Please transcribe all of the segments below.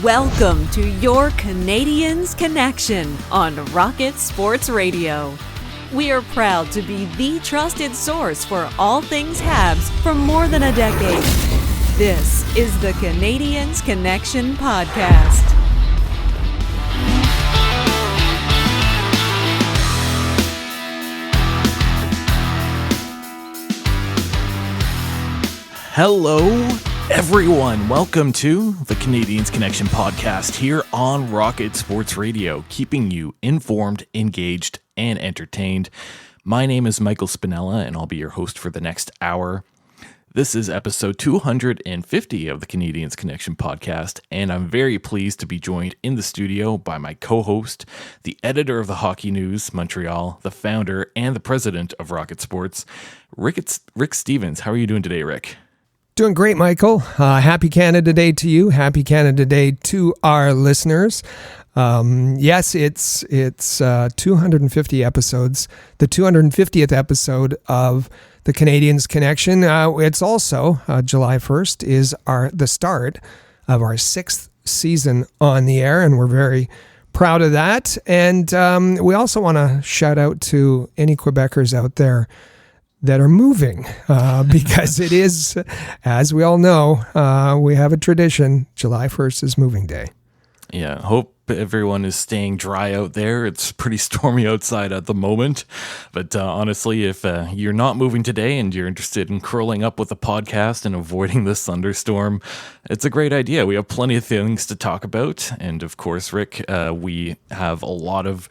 Welcome to your Canadiens Connection on Rocket Sports Radio. We are proud to be the trusted source for all things Habs for more than a decade. This is the Canadiens Connection Podcast. Hello, everyone. Welcome to the Canadiens Connection Podcast here on Rocket Sports Radio, keeping you informed, engaged, and entertained. My name is Michael Spinella, and I'll be your host for the next hour. This is episode 250 of the Canadiens Connection Podcast, and I'm very pleased to be joined in the studio by my co-host, the editor of the Hockey News, Montreal, the founder and the president of Rocket Sports, Rick Stevens. How are you doing today, Rick? Doing great, Michael. Happy Canada Day to you. Happy Canada Day to our listeners. Yes, it's 250 episodes, the 250th episode of the Canadiens Connection. It's also July 1st is the start of our 6th season on the air, and we're very proud of that. And we also want to shout out to any Quebecers out there that are moving, because it is, as we all know, we have a tradition. July 1st is moving day. Yeah, hope everyone is staying dry out there. It's pretty stormy outside at the moment. But honestly, if you're not moving today and you're interested in curling up with a podcast and avoiding this thunderstorm, it's a great idea. We have plenty of things to talk about. And of course, Rick, we have a lot of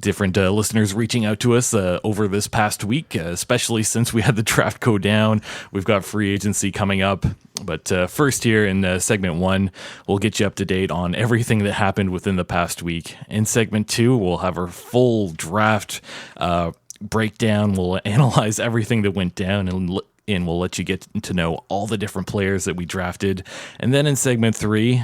different listeners reaching out to us over this past week, especially since we had the draft go down. We've got free agency coming up. But first here in segment 1, we'll get you up to date on everything that happened within the past week. In segment 2, we'll have our full draft breakdown. We'll analyze everything that went down and we'll let you get to know all the different players that we drafted. And then in segment 3,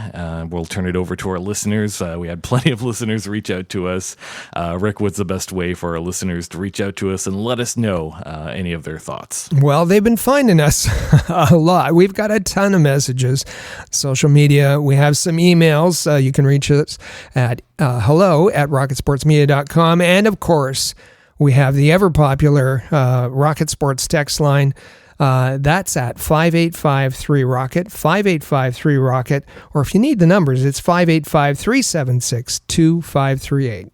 we'll turn it over to our listeners. We had plenty of listeners reach out to us. Rick, what's the best way for our listeners to reach out to us and let us know any of their thoughts? Well, they've been finding us a lot. We've got a ton of messages, social media. We have some emails. You can reach us at hello@rocketsportsmedia.com. And of course, we have the ever-popular Rocket Sports text line. That's at 5853-ROCKET, 5853-ROCKET, or if you need the numbers, it's 585-376-2538.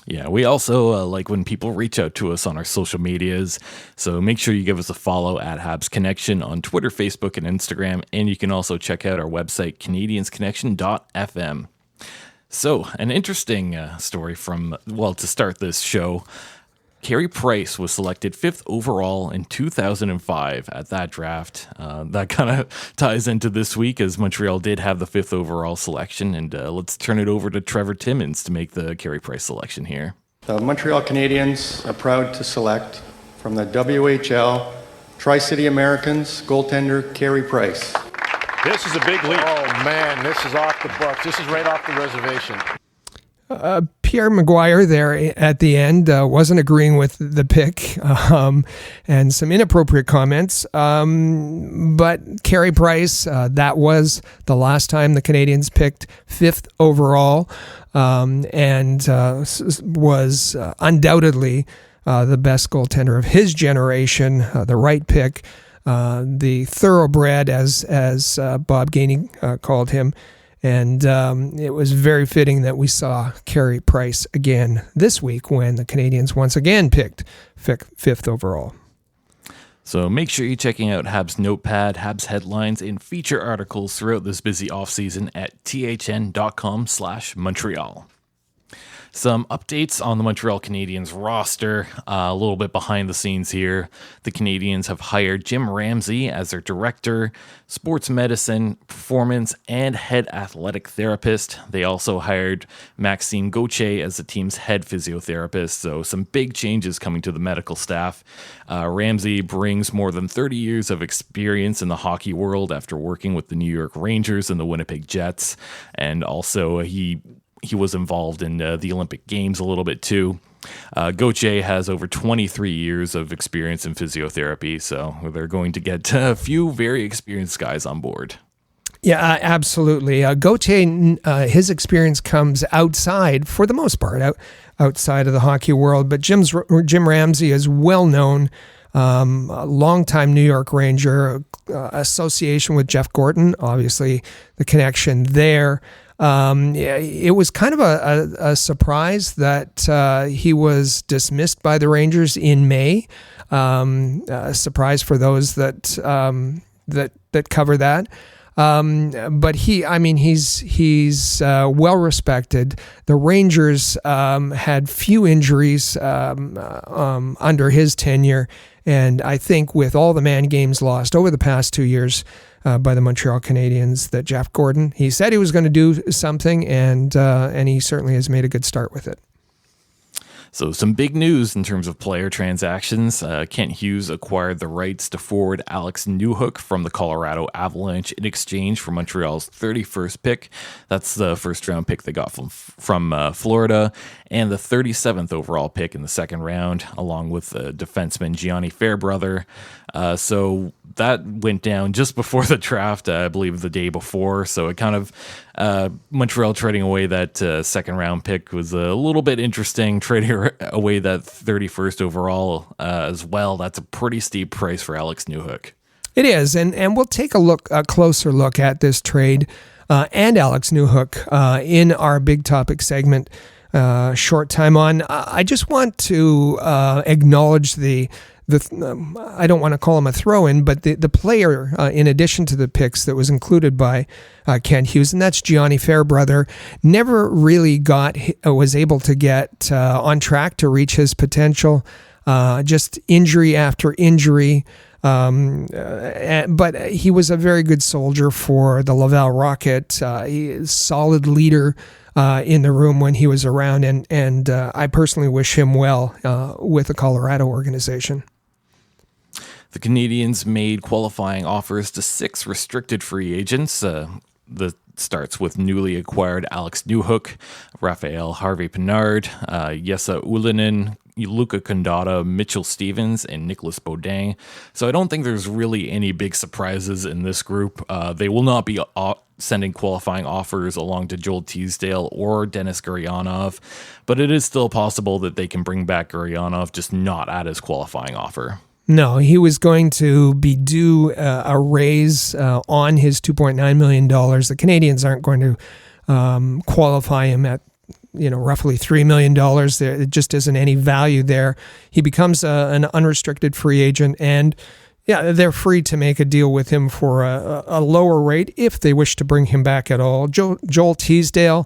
Yeah, we also like when people reach out to us on our social medias, so make sure you give us a follow at Habs Connection on Twitter, Facebook, and Instagram, and you can also check out our website, canadiensconnection.fm. So, an interesting story to start this show. Carey Price was selected 5th overall in 2005 at that draft. That kind of ties into this week, as Montreal did have the 5th overall selection. And let's turn it over to Trevor Timmins to make the Carey Price selection here. The Montreal Canadiens are proud to select from the WHL Tri-City Americans goaltender Carey Price. This is a big leap. Oh, man, this is off the books. This is right off the reservation. Pierre Maguire there at the end wasn't agreeing with the pick, and some inappropriate comments. But Carey Price, that was the last time the Canadiens picked 5th overall, and was undoubtedly the best goaltender of his generation, the right pick, the thoroughbred, as Bob Gainey called him. And it was very fitting that we saw Carey Price again this week when the Canadiens once again picked 5th overall. So make sure you're checking out Habs Notepad, Habs headlines, and feature articles throughout this busy offseason at thn.com/Montreal. Some updates on the Montreal Canadiens roster, a little bit behind the scenes here. The Canadiens have hired Jim Ramsey as their director, sports medicine, performance, and head athletic therapist. They also hired Maxime Gauthier as the team's head physiotherapist, so some big changes coming to the medical staff. Ramsey brings more than 30 years of experience in the hockey world after working with the New York Rangers and the Winnipeg Jets, and also he was involved in the Olympic Games a little bit too. Gauthier has over 23 years of experience in physiotherapy, so they're going to get a few very experienced guys on board. Yeah, absolutely. Gauthier, his experience comes outside, for the most part, outside of the hockey world. But Jim Ramsey is well known, a longtime New York Ranger, association with Jeff Gorton, obviously the connection there. It was kind of a surprise that he was dismissed by the Rangers in May. A surprise for those that cover that. But he's well respected. The Rangers had few injuries under his tenure, and I think with all the man games lost over the past 2 years by the Montreal Canadiens, that Jeff Gorton, he said he was going to do something, and he certainly has made a good start with it. So some big news in terms of player transactions. Kent Hughes acquired the rights to forward Alex Newhook from the Colorado Avalanche in exchange for Montreal's 31st pick. That's the first round pick they got from Florida, and the 37th overall pick in the second round, along with defenseman Gianni Fairbrother. So that went down just before the draft, I believe the day before. So it kind of, Montreal trading away that second round pick was a little bit interesting. Trading away that 31st overall as well. That's a pretty steep price for Alex Newhook. It is, and we'll take a closer look at this trade and Alex Newhook in our big topic segment short time on. I just want to acknowledge the I don't want to call him a throw-in, but the player, in addition to the picks that was included by Kent Hughes, and that's Gianni Fairbrother, never really was able to get on track to reach his potential. Just injury after injury. But he was a very good soldier for the Laval Rocket. He is a solid leader in the room when he was around, and I personally wish him well with the Colorado organization. The Canadiens made qualifying offers to 6 restricted free agents. The starts with newly acquired Alex Newhook, Raphael Harvey-Pinard, Jesse Ullinen, Luca Condata, Mitchell Stevens, and Nicholas Baudin. So I don't think there's really any big surprises in this group. They will not be sending qualifying offers along to Joel Teasdale or Denis Gurianov, but it is still possible that they can bring back Gurianov, just not at his qualifying offer. No, he was going to be due a raise on his $2.9 million. The Canadiens aren't going to qualify him at roughly $3 million. There just isn't any value there. He becomes an unrestricted free agent, and they're free to make a deal with him for a lower rate if they wish to bring him back at all. Joel Teasdale,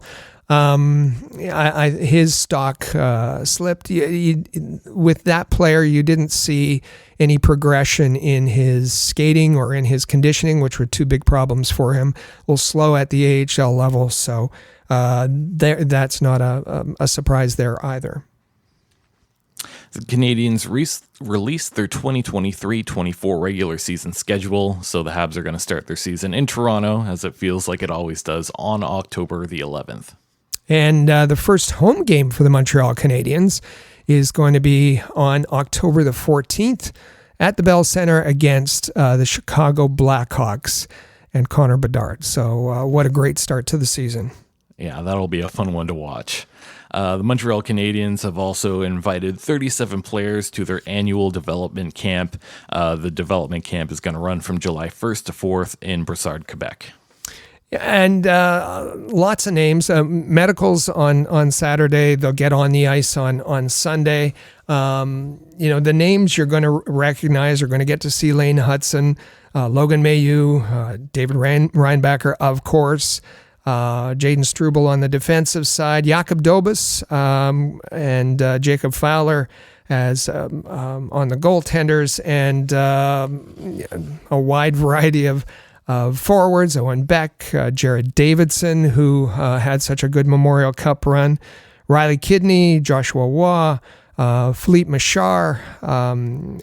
his stock slipped. With that player, you didn't see any progression in his skating or in his conditioning, which were two big problems for him. A little slow at the AHL level, so that's not a surprise there either. The Canadiens released their 2023-24 regular season schedule, so the Habs are going to start their season in Toronto, as it feels like it always does, on October the 11th. And the first home game for the Montreal Canadiens is going to be on October the 14th at the Bell Center against the Chicago Blackhawks and Connor Bedard. So what a great start to the season. Yeah, that'll be a fun one to watch. The Montreal Canadiens have also invited 37 players to their annual development camp. The development camp is going to run from July 1st to 4th in Brossard, Quebec. And lots of names. Medicals on Saturday. They'll get on the ice on Sunday. The names you're going to recognize are going to get to see Lane Hudson, Logan Mailloux, David Reinbacher, of course, Jaden Struble on the defensive side, Jakob Dobas, and Jacob Fowler as on the goaltenders, and a wide variety of forwards. Owen Beck, Jared Davidson, who had such a good Memorial Cup run, Riley Kidney, Joshua Waugh, Philippe Machar, and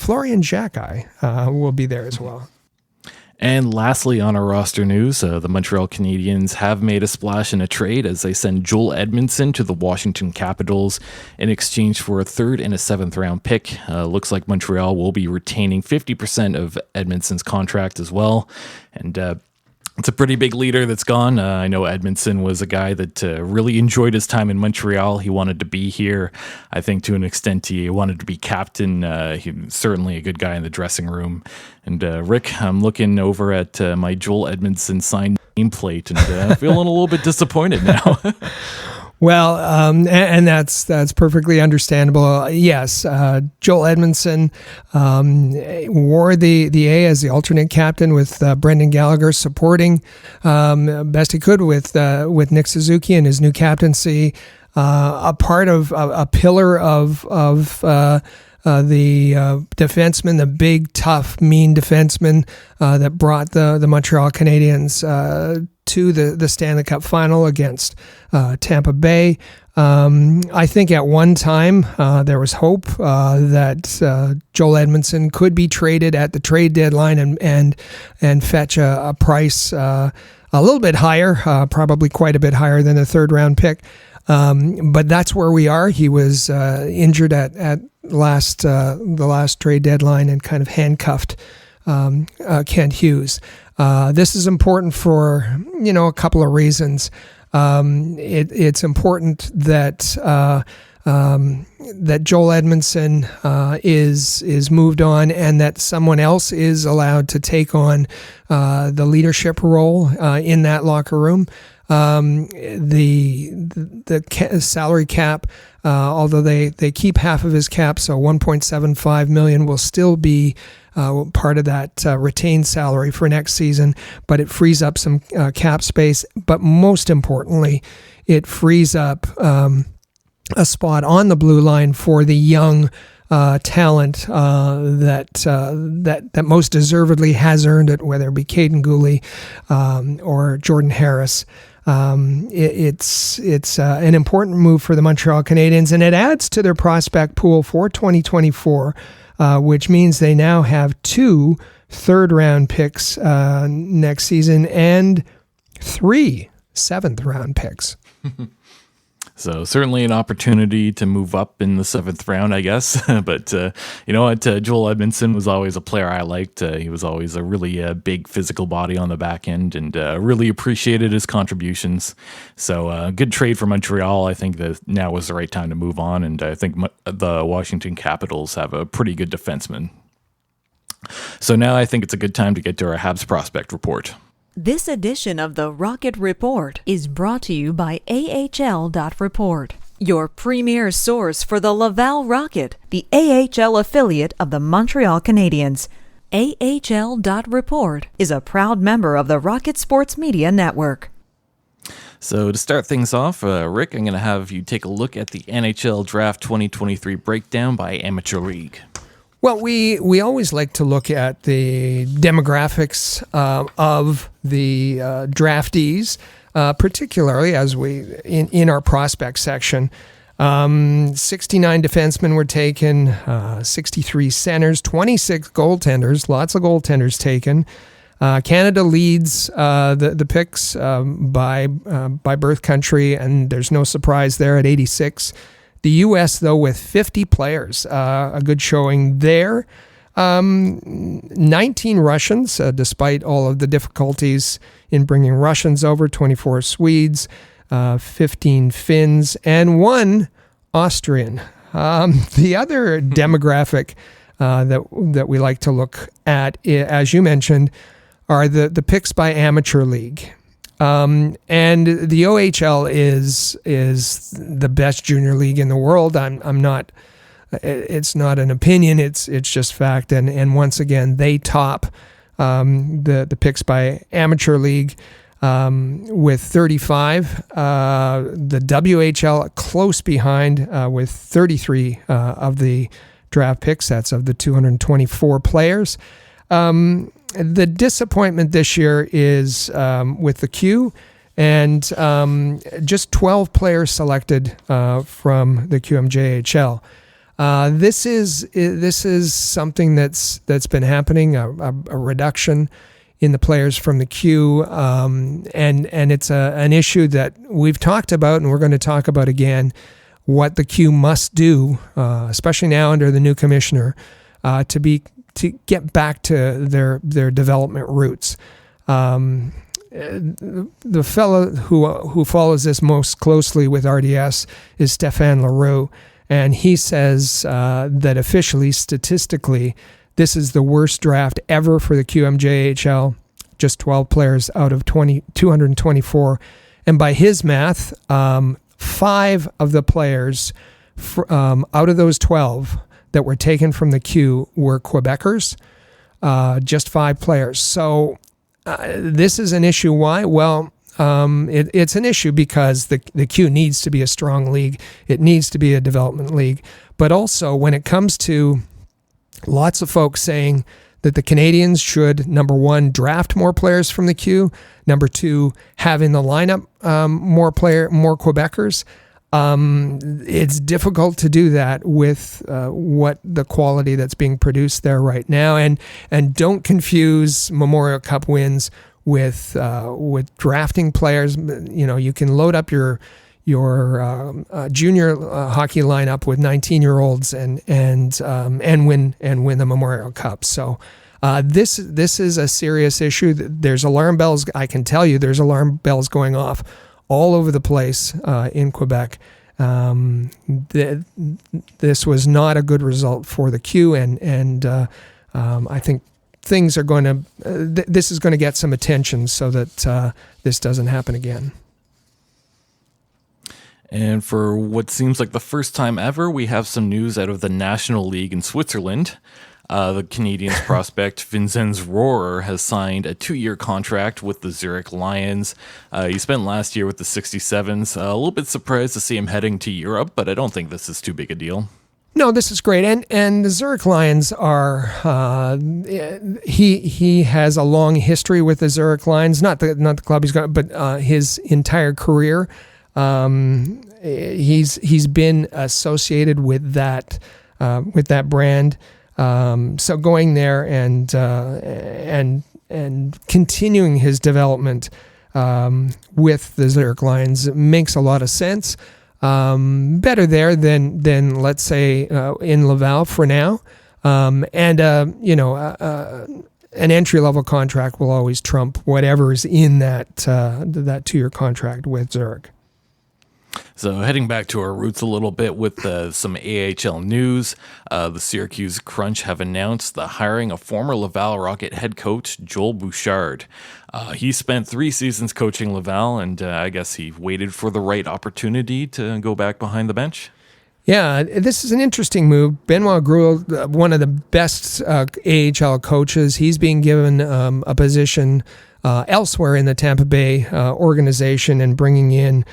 Florian Xhekaj will be there as well. And lastly, on our roster news, the Montreal Canadiens have made a splash in a trade as they send Joel Edmundson to the Washington Capitals in exchange for a 3rd and a 7th round pick. Looks like Montreal will be retaining 50% of Edmundson's contract as well. And It's a pretty big leader that's gone. I know Edmundson was a guy that really enjoyed his time in Montreal. He wanted to be here. I think to an extent he wanted to be captain. He's certainly a good guy in the dressing room. And Rick, I'm looking over at my Joel Edmundson signed nameplate and feeling a little bit disappointed now. Well, and that's perfectly understandable. Yes, Joel Edmundson wore the A as the alternate captain with Brendan Gallagher supporting best he could with Nick Suzuki and his new captaincy. A part of a pillar of the defenseman, the big, tough, mean defenseman that brought the Montreal Canadiens to the Stanley Cup final against Tampa Bay. I think at one time there was hope that Joel Edmundson could be traded at the trade deadline and fetch a price a little bit higher, probably quite a bit higher than the third round pick. But that's where we are. He was injured at the last trade deadline and kind of handcuffed Kent Hughes. This is important for a couple of reasons. It's important that that Joel Edmundson is moved on, and that someone else is allowed to take on the leadership role in that locker room. The salary cap, although they keep half of his cap, so $1.75 million will still be part of that retained salary for next season, but it frees up some cap space. But most importantly, it frees up a spot on the blue line for the young talent that most deservedly has earned it, whether it be Caden Gooley or Jordan Harris. It's an important move for the Montreal Canadiens, and it adds to their prospect pool for 2024, which means they now have 2 third-round picks next season and 3 seventh-round picks. So certainly an opportunity to move up in the 7th round, I guess. But you know what? Joel Edmundson was always a player I liked. He was always a really big physical body on the back end, and really appreciated his contributions. So good trade for Montreal. I think that now was the right time to move on, and I think the Washington Capitals have a pretty good defenseman. So now I think it's a good time to get to our Habs prospect report. This edition of the Rocket Report is brought to you by AHL.Report, your premier source for the Laval Rocket, the AHL affiliate of the Montreal Canadiens. AHL.Report is a proud member of the Rocket Sports Media Network. So to start things off, Rick, I'm going to have you take a look at the NHL Draft 2023 breakdown by Amateur League. Well, we always like to look at the demographics of the draftees, particularly as we in our prospect section. 69 defensemen were taken, 63 centers, 26 goaltenders, lots of goaltenders taken. Canada leads the picks by birth country, and there's no surprise there at 86. The U.S., though, with 50 players, a good showing there. 19 Russians, despite all of the difficulties in bringing Russians over, 24 Swedes, 15 Finns, and 1 Austrian. The other demographic that we like to look at, as you mentioned, are the picks by Amateur League. And the OHL is the best junior league in the world. I'm not. It's not an opinion. It's just fact. And once again, they top the picks by Amateur League with 35. The WHL close behind with 33 of the draft picks. That's of the 224 players. The disappointment this year is with the Q, and just 12 players selected from the QMJHL. This is something that's been happening, a reduction in the players from the Q, and it's an issue that we've talked about, and we're going to talk about again. What the Q must do, especially now under the new commissioner, to get back to their development roots. the fellow who follows this most closely with RDS is Stéphane Leroux, and he says that officially, statistically, this is the worst draft ever for the QMJHL. Just 12 players out of 224, and by his math, 5 of the players out of those 12 that were taken from the Q were Quebecers. Just 5 players. So this is an issue. Why? Well, it's an issue because the Q needs to be a strong league. It needs to be a development league. But also when it comes to lots of folks saying that the Canadiens should, number 1, draft more players from the Q, number 2, have in the lineup more Quebecers. It's difficult to do that with what the quality that's being produced there right now, and don't confuse Memorial Cup wins with drafting players. You know, you can load up your junior hockey lineup with 19-year-olds and win the Memorial Cup. So this is a serious issue. There's alarm bells. I can tell you, there's alarm bells going off all over the place in Quebec. This was not a good result for the Q, and I think things are going to. This is going to get some attention so that this doesn't happen again. And for what seems like the first time ever, we have some news out of the National League in Switzerland. The Canadiens prospect Vinzenz Rohrer has signed a 2-year contract with the Zurich Lions. He spent last year with the 67s. A little bit surprised to see him heading to Europe, but I don't think this is too big a deal. No, this is great, and the Zurich Lions are. He has a long history with the Zurich Lions, not the club he's got, but his entire career. He's been associated with that brand. So going there and continuing his development with the Zurich Lions makes a lot of sense. Better there than let's say in Laval for now. An entry level contract will always trump whatever is in that 2-year contract with Zurich. So heading back to our roots a little bit with some AHL news, the Syracuse Crunch have announced the hiring of former Laval Rocket head coach Joel Bouchard. He spent 3 seasons coaching Laval, and I guess he waited for the right opportunity to go back behind the bench. Yeah, this is an interesting move. Benoit Gruel, one of the best AHL coaches, he's being given a position elsewhere in the Tampa Bay organization, and bringing in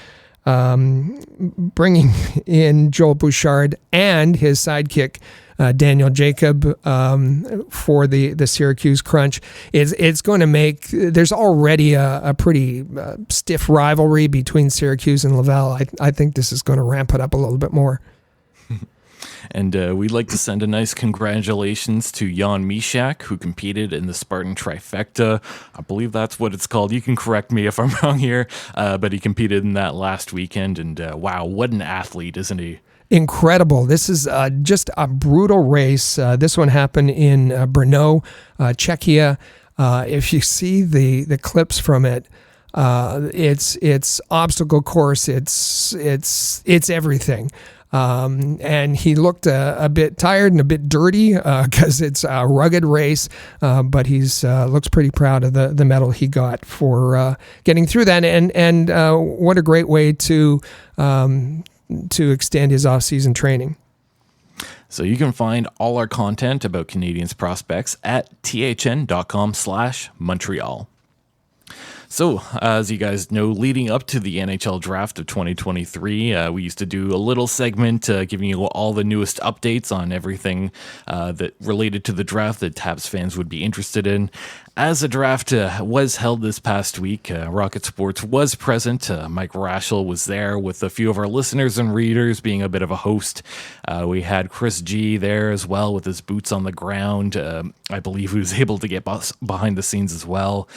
Joel Bouchard and his sidekick Daniel Jacob for the Syracuse Crunch. It's going to make. There's already a pretty stiff rivalry between Syracuse and Laval. I think this is going to ramp it up a little bit more. And we'd like to send a nice congratulations to Jan Mishak, who competed in the Spartan Trifecta. I believe that's what it's called. You can correct me if I'm wrong here, but he competed in that last weekend. And wow, what an athlete, isn't he? Incredible. This is just a brutal race. This one happened in Brno, Czechia. If you see the clips from it, it's obstacle course. It's everything. And he looked a bit tired and a bit dirty because it's a rugged race, but he's looks pretty proud of the medal he got for getting through that. And what a great way to extend his off-season training. So you can find all our content about Canadiens prospects at thn.com/Montreal. So, as you guys know, leading up to the NHL Draft of 2023, we used to do a little segment giving you all the newest updates on everything that related to the draft that Habs fans would be interested in. As the draft was held this past week, Rocket Sports was present. Mike Raschel was there with a few of our listeners and readers, being a bit of a host. We had Chris G there as well with his boots on the ground. I believe he was able to get behind the scenes as well.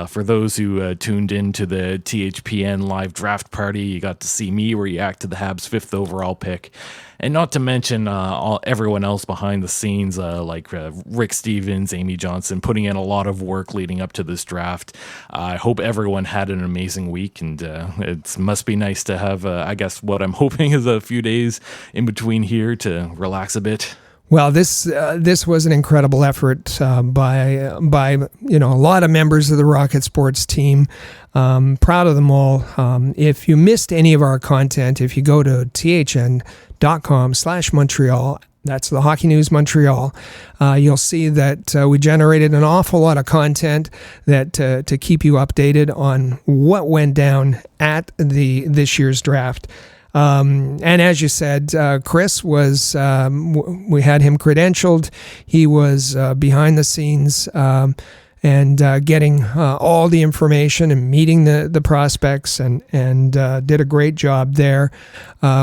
For those who tuned in to the THPN live draft party, you got to see me react to the Habs' 5th overall pick. And not to mention everyone else behind the scenes, like Rick Stevens, Amy Johnson, putting in a lot of work leading up to this draft. I hope everyone had an amazing week, and it must be nice to have, I guess, what I'm hoping is a few days in between here to relax a bit. Well, this was an incredible effort by a lot of members of the Rocket Sports team. Proud of them all. If you missed any of our content, if you go to thn.com/Montreal, that's the Hockey News Montreal, you'll see that we generated an awful lot of content that to keep you updated on what went down at this year's draft. And as you said, Chris was, we had him credentialed. He was behind the scenes and getting all the information and meeting the prospects and did a great job there.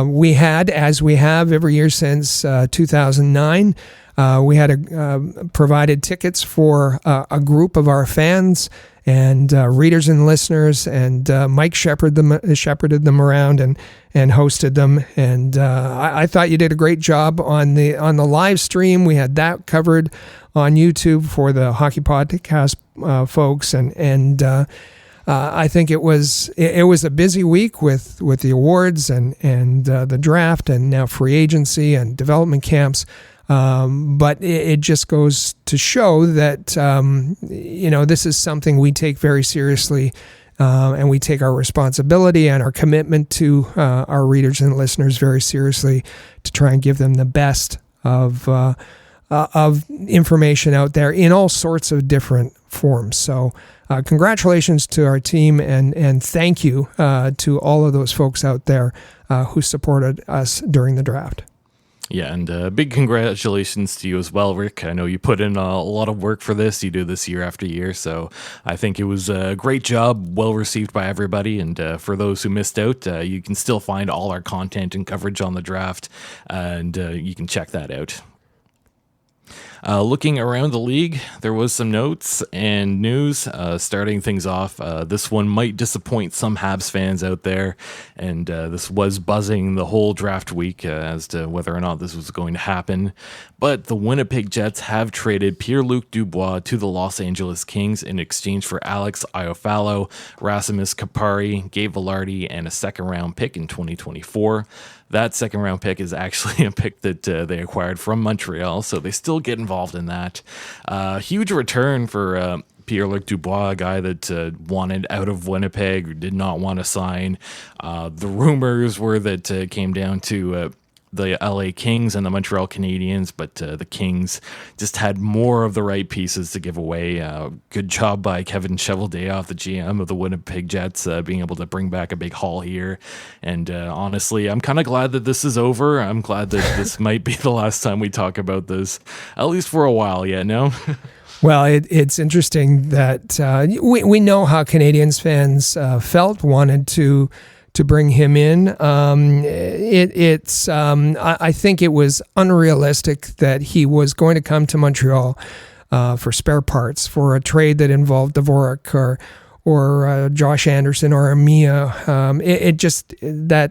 We had, as we have every year since 2009, we had provided tickets for a group of our fans and readers and listeners, and Mike shepherded them around and hosted them. And I thought you did a great job on the live stream. We had that covered on YouTube for the Hockey Podcast folks, and I think it was a busy week with the awards and the draft, and now free agency and development camps. But it just goes to show that, this is something we take very seriously, and we take our responsibility and our commitment to our readers and listeners very seriously to try and give them the best of information out there in all sorts of different forms. So congratulations to our team, and thank you to all of those folks out there who supported us during the draft. Yeah, and big congratulations to you as well, Rick. I know you put in a lot of work for this. You do this year after year, so I think it was a great job, well received by everybody. And for those who missed out, you can still find all our content and coverage on the draft, and you can check that out. Looking around the league, there was some notes and news. Starting things off, this one might disappoint some Habs fans out there, and this was buzzing the whole draft week as to whether or not this was going to happen. But the Winnipeg Jets have traded Pierre-Luc Dubois to the Los Angeles Kings in exchange for Alex Iafallo, Rasmus Kapari, Gabe Vilardi, and a second-round pick in 2024. That second-round pick is actually a pick that they acquired from Montreal, so they still get involved in that. Huge return for Pierre-Luc Dubois, a guy that wanted out of Winnipeg, or did not want to sign. The rumors were that it came down to the LA Kings and the Montreal Canadiens, but the Kings just had more of the right pieces to give away. Good job by Kevin Cheveldayoff, the GM of the Winnipeg Jets, being able to bring back a big haul here. And honestly, I'm kind of glad that this is over. I'm glad that this might be the last time we talk about this, at least for a while yet, no? Well, it's interesting that we know how Canadiens fans wanted to bring him in. I think it was unrealistic that he was going to come to Montreal for spare parts for a trade that involved Dvorak or Josh Anderson or Mia.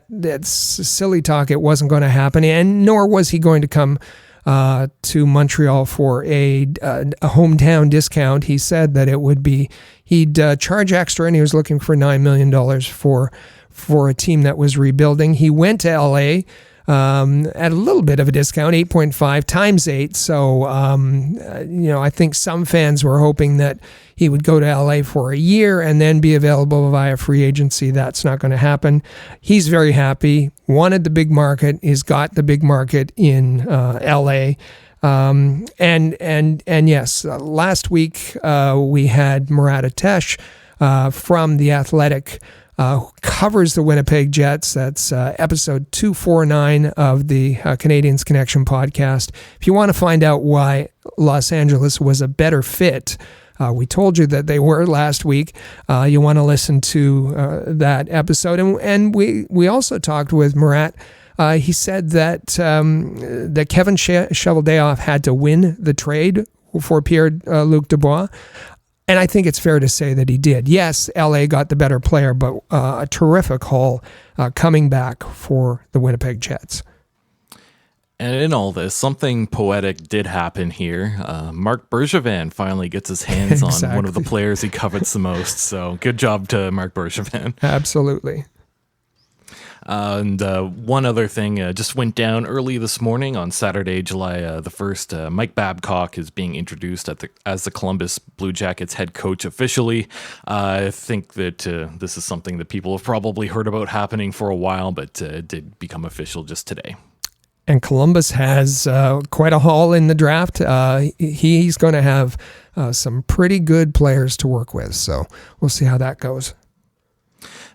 That's silly talk. It wasn't going to happen, and nor was he going to come to Montreal for a hometown discount. He said that it would be he'd charge extra, and he was looking for $9 million for a team that was rebuilding. He went to LA at a little bit of a discount, 8.5 times 8. So, I think some fans were hoping that he would go to LA for a year and then be available via free agency. That's not going to happen. He's very happy, wanted the big market. He's got the big market in LA. And yes, last week we had Murat Atesh from The Athletic, who covers the Winnipeg Jets. That's episode 249 of the Canadiens Connection podcast. If you want to find out why Los Angeles was a better fit, we told you that they were last week. You want to listen to that episode. And we also talked with Murat. He said that Kevin Cheveldayoff had to win the trade for Pierre-Luc Dubois. And I think it's fair to say that he did. Yes, LA got the better player, but a terrific haul coming back for the Winnipeg Jets. And in all this, something poetic did happen here. Marc Bergevin finally gets his hands on one of the players he covets the most. So good job to Marc Bergevin. Absolutely. And one other thing just went down early this morning on Saturday, July the 1st. Mike Babcock is being introduced as the Columbus Blue Jackets head coach officially. I think that this is something that people have probably heard about happening for a while, but it did become official just today. And Columbus has quite a haul in the draft. He's going to have some pretty good players to work with, so we'll see how that goes.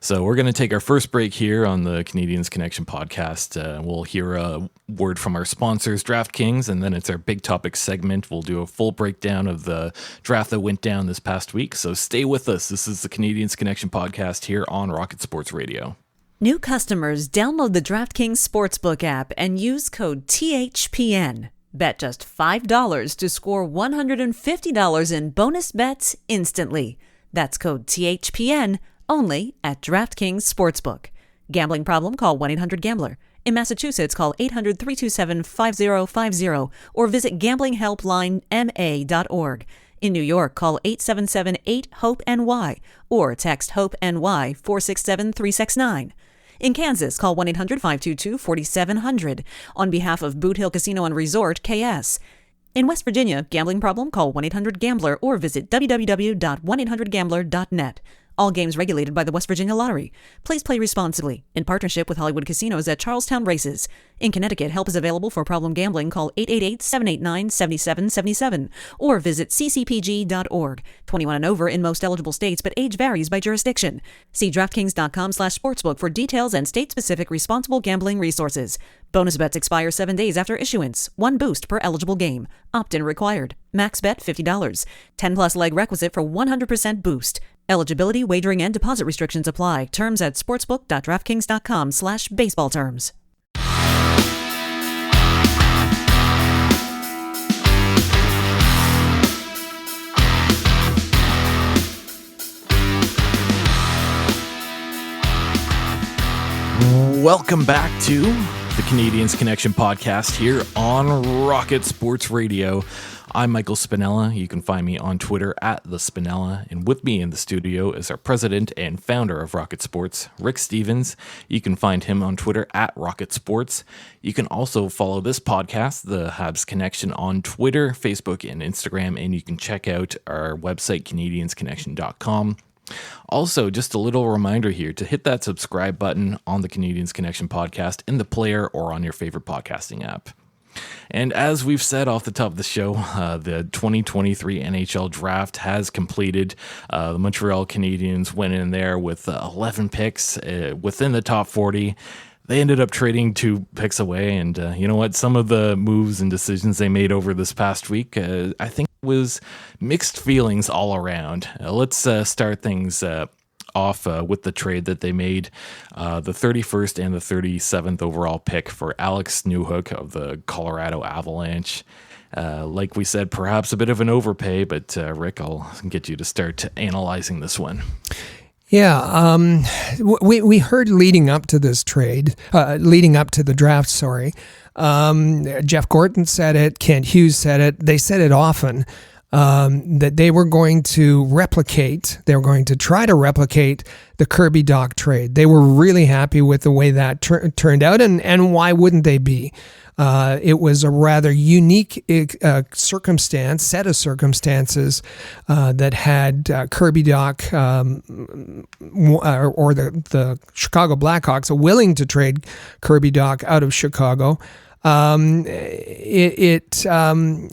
So we're going to take our first break here on the Canadiens Connection podcast. We'll hear a word from our sponsors, DraftKings, and then it's our big topic segment. We'll do a full breakdown of the draft that went down this past week. So stay with us. This is the Canadiens Connection podcast here on Rocket Sports Radio. New customers download the DraftKings Sportsbook app and use code THPN. Bet just $5 to score $150 in bonus bets instantly. That's code THPN only at DraftKings Sportsbook. Gambling problem? Call 1-800-GAMBLER. In Massachusetts, call 800-327-5050 or visit gamblinghelplinema.org. In New York, call 877-8-HOPE-NY or text HOPE-NY 467-369. In Kansas, call 1-800-522-4700 on behalf of Boot Hill Casino and Resort, KS. In West Virginia, gambling problem? Call 1-800-GAMBLER or visit www.1800gambler.net. All games regulated by the West Virginia Lottery. Please play responsibly. In partnership with Hollywood Casinos at Charlestown Races. In Connecticut, help is available for problem gambling. Call 888-789-7777 or visit ccpg.org. 21 and over in most eligible states, but age varies by jurisdiction. See DraftKings.com/sportsbook for details and state-specific responsible gambling resources. Bonus bets expire 7 days after issuance. 1 boost per eligible game. Opt-in required. Max bet $50. 10-plus leg requisite for 100% boost. Eligibility, wagering, and deposit restrictions apply. Terms at sportsbook.draftkings.com/baseball terms. Welcome back to the Canadiens Connection podcast here on Rocket Sports Radio. I'm Michael Spinella. You can find me on Twitter at The Spinella. And with me in the studio is our president and founder of Rocket Sports, Rick Stevens. You can find him on Twitter at Rocket Sports. You can also follow this podcast, The Habs Connection, on Twitter, Facebook, and Instagram. And you can check out our website, CanadiensConnection.com. Also, just a little reminder here to hit that subscribe button on the Canadiens Connection podcast in the player or on your favorite podcasting app. And as we've said off the top of the show, the 2023 NHL Draft has completed. The Montreal Canadiens went in there with 11 picks within the top 40. They ended up trading 2 picks away, and you know what? Some of the moves and decisions they made over this past week, I think was mixed feelings all around. Let's start things off with the trade that they made, the 31st and the 37th overall pick for Alex Newhook of the Colorado Avalanche. Like we said, perhaps a bit of an overpay, but Rick, I'll get you to start analyzing this one. Yeah, we heard leading up to this trade, leading up to the draft, Jeff Gorton said it, Kent Hughes said it, they said it often, that they were going to try to replicate the Kirby Dach trade. They were really happy with the way that turned out, and why wouldn't they be? It was a rather unique set of circumstances that had Kirby Dach or the Chicago Blackhawks willing to trade Kirby Dach out of Chicago.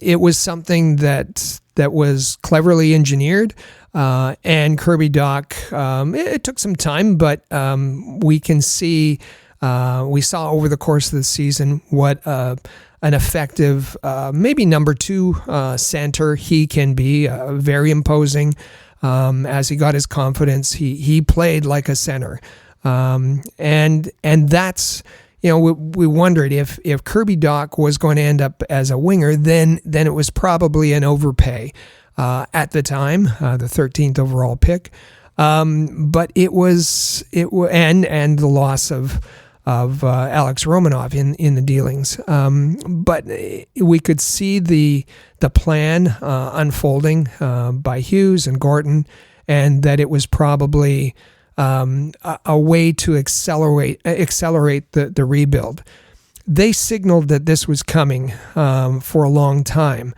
It was something that was cleverly engineered, and Kirby Dach. It took some time, but we can see. We saw over the course of the season what an effective, maybe number 2 center he can be. Very imposing. As he got his confidence, he played like a center, and that's. You know, we wondered if Kirby Dach was going to end up as a winger, then it was probably an overpay at the time, the 13th overall pick. But it was and the loss of Alex Romanov in the dealings. But we could see the plan unfolding by Hughes and Gorton, and that it was probably a way to accelerate the rebuild. They signaled that this was coming for a long time,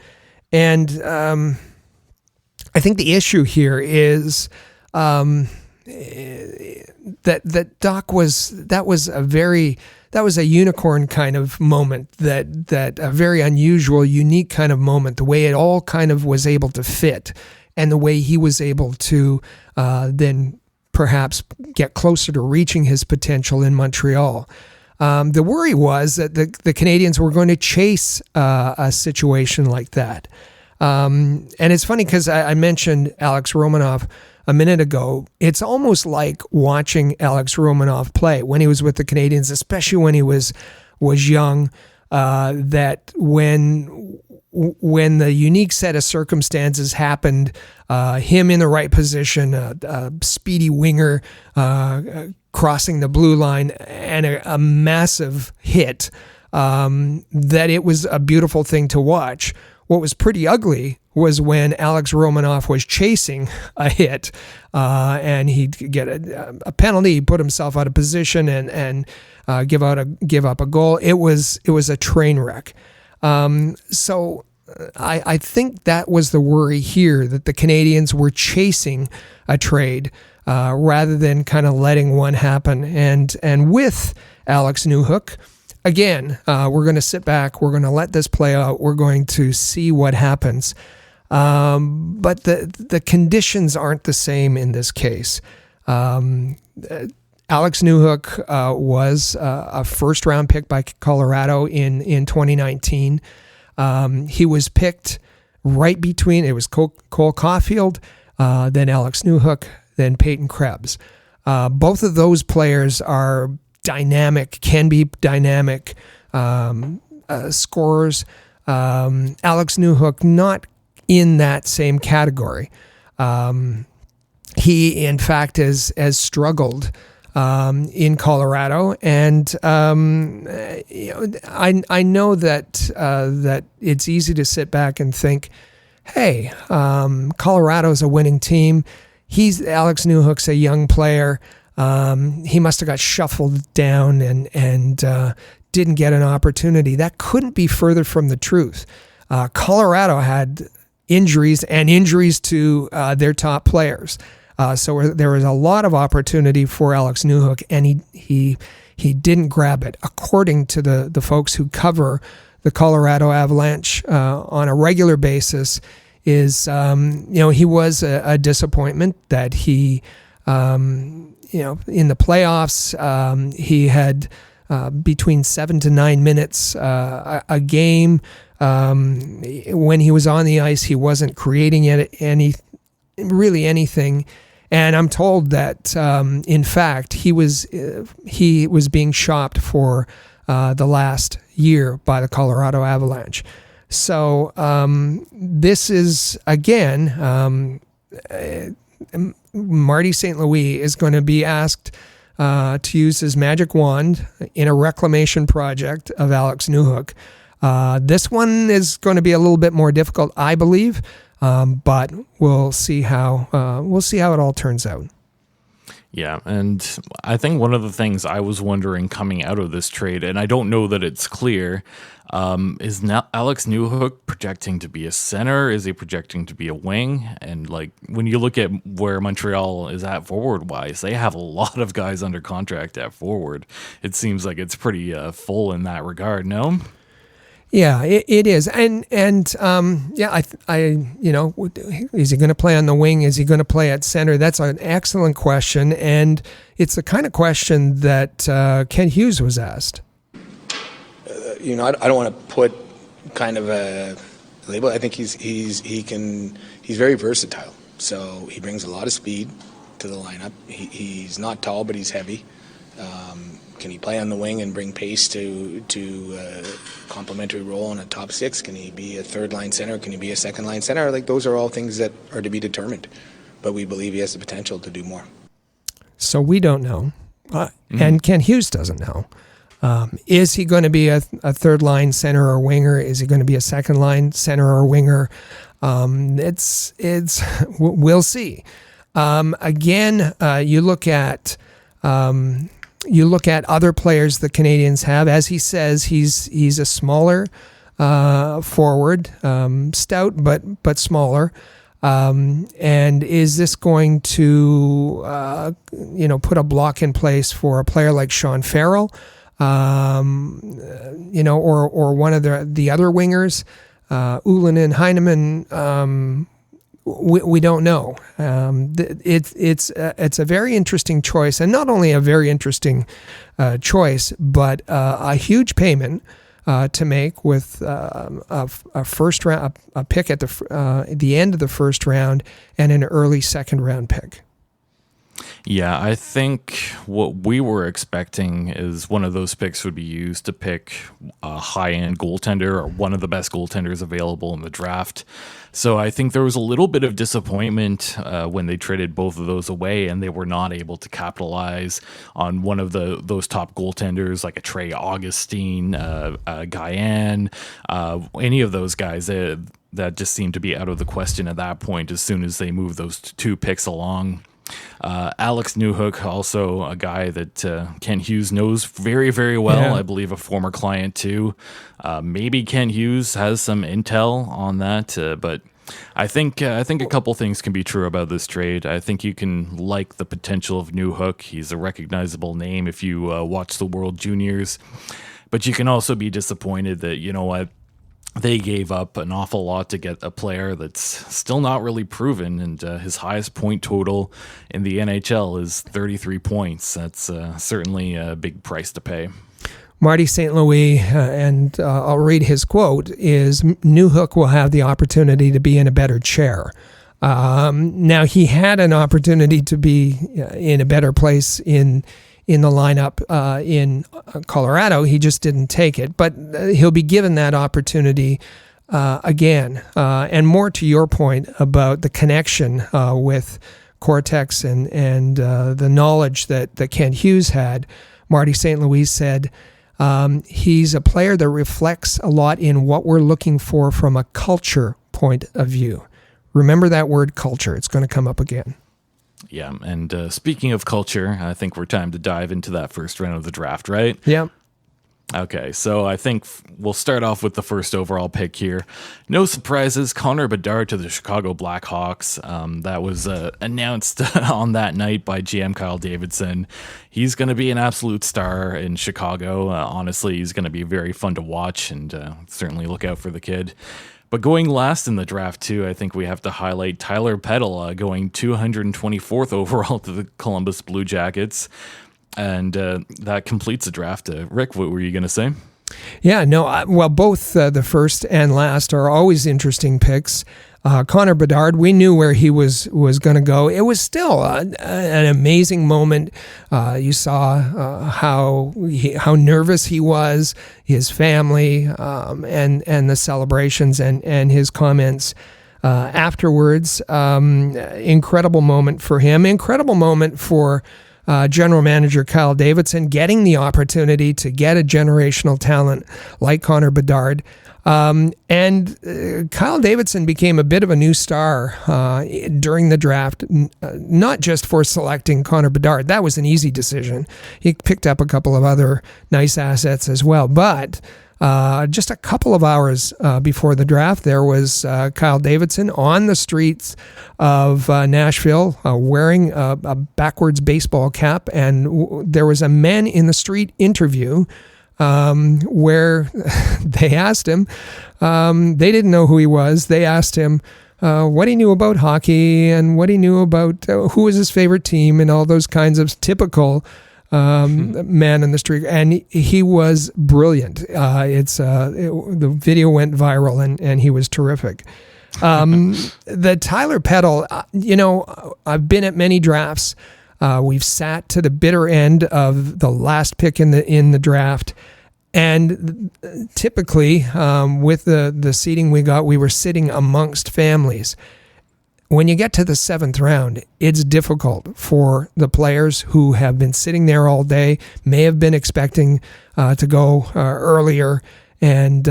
and I think the issue here is that Doc was a unicorn kind of moment, that a very unusual, unique kind of moment. The way it all kind of was able to fit, and the way he was able to then perhaps get closer to reaching his potential in Montreal. The worry was that the Canadiens were going to chase a situation like that. And it's funny because I mentioned Alex Romanov a minute ago. It's almost like watching Alex Romanov play when he was with the Canadiens, especially when he was young, that when the unique set of circumstances happened, him in the right position, a speedy winger crossing the blue line, and a massive hit, that it was a beautiful thing to watch. What was pretty ugly was when Alex Romanov was chasing a hit, and he'd get a penalty, put himself out of position, and give up a goal. It was a train wreck. So I think that was the worry here, that the Canadiens were chasing a trade rather than kind of letting one happen. And with Alex Newhook, again, we're going to sit back, we're going to let this play out, we're going to see what happens. But the conditions aren't the same in this case. Alex Newhook was a first-round pick by Colorado in 2019. He was picked right between, it was Cole Caulfield, then Alex Newhook, then Peyton Krebs. Both of those players are dynamic, can be dynamic scorers. Alex Newhook not in that same category. He, in fact, has struggled in Colorado, and I know that it's easy to sit back and think, hey, Colorado's a winning team. Alex Newhook's a young player. He must have got shuffled down and didn't get an opportunity. That couldn't be further from the truth. Colorado had injuries to their top players. So there was a lot of opportunity for Alex Newhook, and he didn't grab it. According to the folks who cover the Colorado Avalanche on a regular basis, he was a disappointment that he, in the playoffs, he had between 7 to 9 minutes a game. When he was on the ice, he wasn't creating anything. And I'm told that, in fact, he was being shopped for the last year by the Colorado Avalanche. So this is, again, Marty St. Louis is going to be asked to use his magic wand in a reclamation project of Alex Newhook. This one is going to be a little bit more difficult, I believe. But we'll see how it all turns out. Yeah, and I think one of the things I was wondering coming out of this trade, and I don't know that it's clear, is now Alex Newhook projecting to be a center? Is he projecting to be a wing? And like when you look at where Montreal is at forward-wise, they have a lot of guys under contract at forward. It seems like it's pretty full in that regard. No. Yeah, it is, and is he going to play on the wing? Is he going to play at center? That's an excellent question, and it's the kind of question that Kent Hughes was asked. I don't want to put kind of a label. I think he's very versatile. So he brings a lot of speed to the lineup. He's not tall, but he's heavy. Can he play on the wing and bring pace to a complementary role in a top six? Can he be a third-line center? Can he be a second-line center? Like, those are all things that are to be determined. But we believe he has the potential to do more. So we don't know. and Kent Hughes doesn't know. Is he going to be a third line center or winger? Is he going to be a second line center or winger? We'll see. Again, you look at other players the Canadiens have. As he says, he's a smaller forward, stout but smaller. And is this going to put a block in place for a player like Sean Farrell, or one of the other wingers, Ullinen, Heineman? We don't know. It's a very interesting choice, and not only a very interesting choice, but a huge payment to make with a first round, a pick at the end of the first round, and an early second round pick. Yeah, I think what we were expecting is one of those picks would be used to pick a high-end goaltender or one of the best goaltenders available in the draft. So I think there was a little bit of disappointment when they traded both of those away and they were not able to capitalize on one of those top goaltenders like a Trey Augustine, Guyan, any of those guys that just seemed to be out of the question at that point as soon as they moved those two picks along. Alex Newhook, also a guy that Kent Hughes knows very, very well. Yeah. I believe a former client too. Maybe Kent Hughes has some intel on that, but I think a couple things can be true about this trade. I think you can like the potential of Newhook. He's a recognizable name if you watch the World Juniors, but you can also be disappointed that, you know what, they gave up an awful lot to get a player that's still not really proven, and his highest point total in the NHL is 33 points. That's certainly a big price to pay. Marty St. Louis, and I'll read his quote, is Newhook will have the opportunity to be in a better chair. Now, he had an opportunity to be in a better place in the lineup in Colorado. He just didn't take it, but he'll be given that opportunity again. And more to your point about the connection with Cortex and the knowledge that Kent Hughes had, Marty St. Louis said, he's a player that reflects a lot in what we're looking for from a culture point of view. Remember that word culture. It's going to come up again. Yeah, and speaking of culture, I think we're time to dive into that first round of the draft, right? Yeah. Okay, so I think we'll start off with the first overall pick here. No surprises, Connor Bedard to the Chicago Blackhawks. That was announced on that night by GM Kyle Davidson. He's going to be an absolute star in Chicago. Honestly, he's going to be very fun to watch, and certainly look out for the kid. But going last in the draft, too, I think we have to highlight Tyler Peddle going 224th overall to the Columbus Blue Jackets. And that completes the draft. Rick, what were you going to say? Yeah, no, well, both the first and last are always interesting picks. Connor Bedard, we knew where he was going to go. It was still an amazing moment. You saw how nervous he was, his family, and the celebrations and his comments afterwards. Incredible moment for him. Incredible moment for General Manager Kyle Davidson getting the opportunity to get a generational talent like Connor Bedard. And Kyle Davidson became a bit of a new star during the draft, not just for selecting Connor Bedard. That was an easy decision. He picked up a couple of other nice assets as well. But just a couple of hours before the draft, there was Kyle Davidson on the streets of Nashville wearing a backwards baseball cap. And there was a Man in the Street interview where they asked him, they didn't know who he was. They asked him what he knew about hockey and what he knew about who was his favorite team and all those kinds of typical man in the street. And he was brilliant. The video went viral and he was terrific. The Tyler Peddle, I've been at many drafts. We've sat to the bitter end of the last pick in the draft, and typically with the seating we got, we were sitting amongst families. when you get to the seventh round, it's difficult for the players who have been sitting there all day, may have been expecting to go earlier. And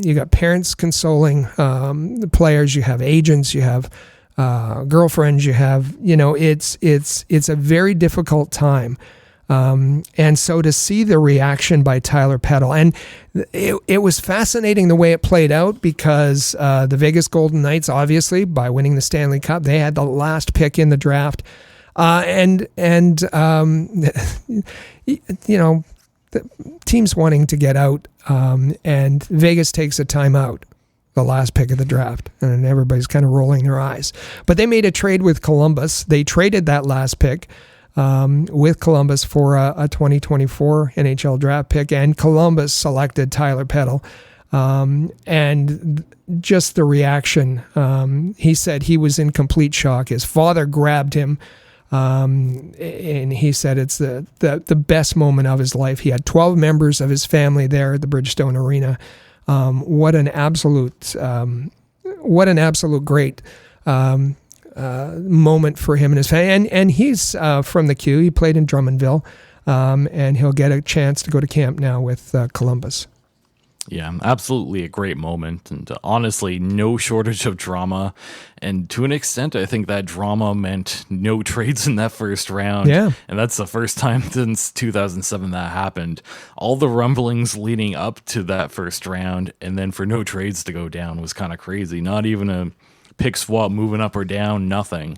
you got parents consoling the players, you have agents, you have girlfriends, you have, it's a very difficult time. And so to see the reaction by Tyler Peddle, and it was fascinating the way it played out, because the Vegas Golden Knights, obviously, by winning the Stanley Cup, they had the last pick in the draft. The teams wanting to get out, and Vegas takes a timeout, the last pick of the draft, and everybody's kind of rolling their eyes. But they made a trade with Columbus. They traded that last pick with Columbus for a 2024 NHL draft pick, and Columbus selected Tyler Peddle. And just the reaction, he said he was in complete shock. His father grabbed him, and he said it's the best moment of his life. He had 12 members of his family there at the Bridgestone Arena. What an absolute great moment for him and his family. And he's from the Q. He played in Drummondville, and he'll get a chance to go to camp now with Columbus. Yeah, absolutely a great moment, and honestly, no shortage of drama. And to an extent, I think that drama meant no trades in that first round. Yeah. And that's the first time since 2007 that happened. All the rumblings leading up to that first round, and then for no trades to go down was kind of crazy. Not even a pick swap moving up or down, nothing.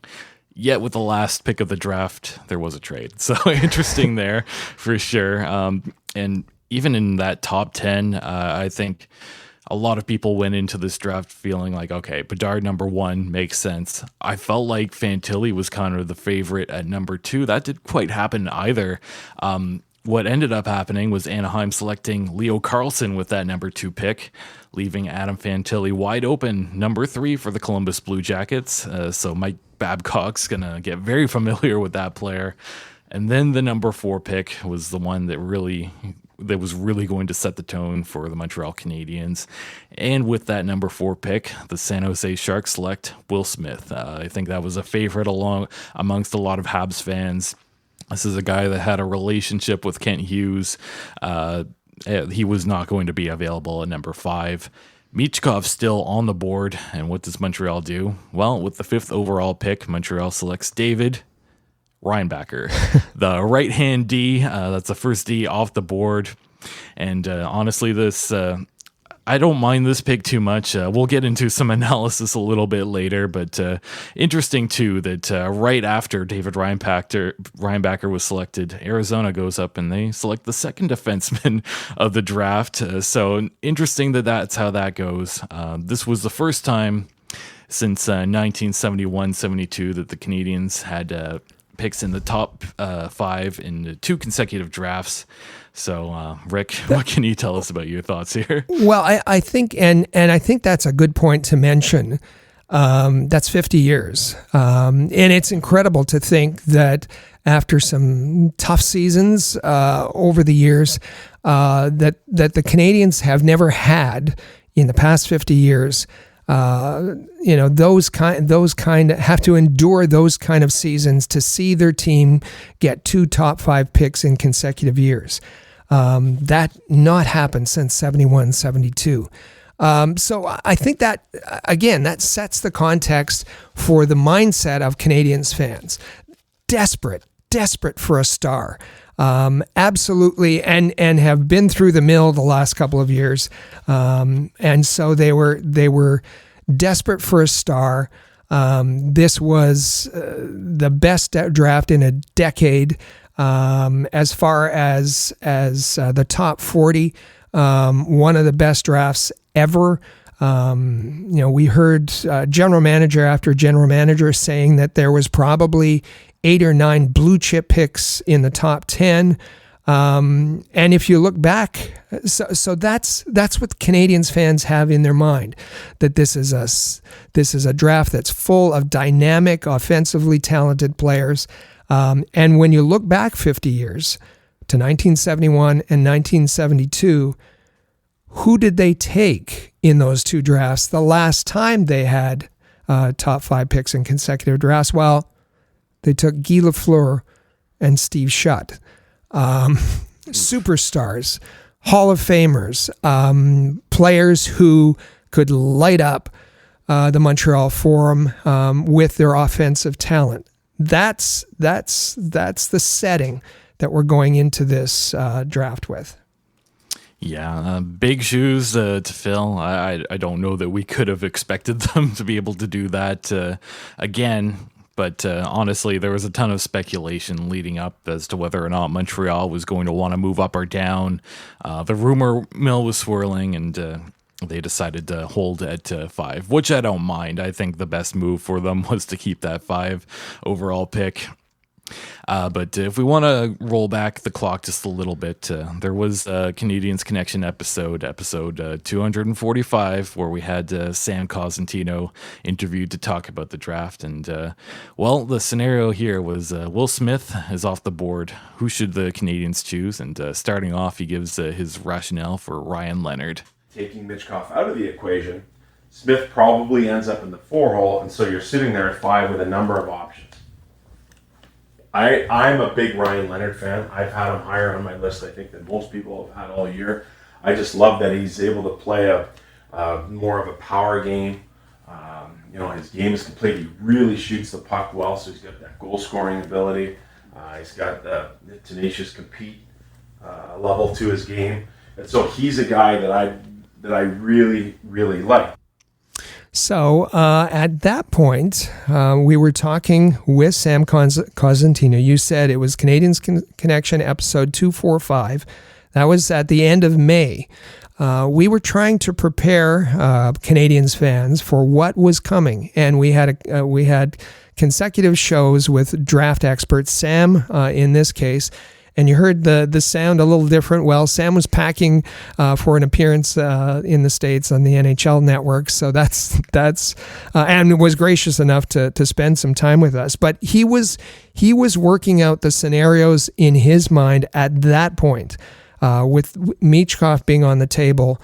Yet with the last pick of the draft, there was a trade. So interesting there for sure. And even in that top 10, I think a lot of people went into this draft feeling like, okay, Bedard number 1 makes sense. I felt like Fantilli was kind of the favorite at number 2. That didn't quite happen either. What ended up happening was Anaheim selecting Leo Carlsson with that number 2 pick, leaving Adam Fantilli wide open, number 3 for the Columbus Blue Jackets. So Mike Babcock's going to get very familiar with that player. And then the number 4 pick was the one that was really going to set the tone for the Montreal Canadiens. And with that number 4 pick, the San Jose Sharks select Will Smith. I think that was a favorite amongst a lot of Habs fans. This is a guy that had a relationship with Kent Hughes. He was not going to be available at number 5. Michkov still on the board. And what does Montreal do? Well, with the 5th overall pick, Montreal selects David Reinbacher, the right-hand D. That's the first D off the board. And honestly, I don't mind this pick too much. We'll get into some analysis a little bit later, but interesting too that right after David Reinbacher was selected, Arizona goes up and they select the second defenseman of the draft. So interesting that's how that goes. This was the first time since 1971-72 that the Canadiens had picks in the top 5 in 2 consecutive drafts. So, Rick, what can you tell us about your thoughts here? Well, I think, and I think that's a good point to mention. That's 50 years. And it's incredible to think that after some tough seasons over the years, that the Canadiens have never had in the past 50 years. Those kind have to endure those kind of seasons to see their team get 2 top 5 picks in consecutive years. That not happened since 71-72. So I think that, again, that sets the context for the mindset of Canadiens fans. Desperate for a star. Absolutely, and have been through the mill the last couple of years. And so they were desperate for a star. This was the best draft in a decade. As far as the top 40, one of the best drafts ever. We heard general manager after general manager saying that there was probably 8 or 9 blue chip picks in the top 10. And if you look back, so that's what Canadiens fans have in their mind, that this is a draft that's full of dynamic, offensively talented players. And when you look back 50 years to 1971 and 1972, who did they take in those 2 drafts the last time they had top 5 picks in consecutive drafts. Well, they took Guy Lafleur and Steve Shutt, superstars, Hall of Famers, players who could light up the Montreal Forum with their offensive talent. That's the setting that we're going into this draft with. Yeah, big shoes to fill. I don't know that we could have expected them to be able to do that again. But honestly, there was a ton of speculation leading up as to whether or not Montreal was going to want to move up or down. The rumor mill was swirling, and they decided to hold at 5, which I don't mind. I think the best move for them was to keep that 5 overall pick. But if we want to roll back the clock just a little bit, there was a Canadiens Connection episode 245, where we had Sam Cosentino interviewed to talk about the draft. And, well, the scenario here was Will Smith is off the board. Who should the Canadiens choose? And starting off, he gives his rationale for Ryan Leonard. Taking Michkov out of the equation, Smith probably ends up in the 4 hole, and so you're sitting there at 5 with a number of options. I'm a big Ryan Leonard fan. I've had him higher on my list, I think, than most people have had all year. I just love that he's able to play a more of a power game. His game is complete. He really shoots the puck well, so he's got that goal-scoring ability. He's got the tenacious compete level to his game. And so he's a guy that I really, really like. So at that point, we were talking with Sam Cosentino. You said it was Canadiens Connection episode 245. That was at the end of May. We were trying to prepare Canadiens fans for what was coming, and we had consecutive shows with draft experts, Sam in this case. And you heard the sound a little different. Well, Sam was packing for an appearance in the States on the NHL network, so that's and was gracious enough to spend some time with us. But he was working out the scenarios in his mind at that point, with Michkov being on the table,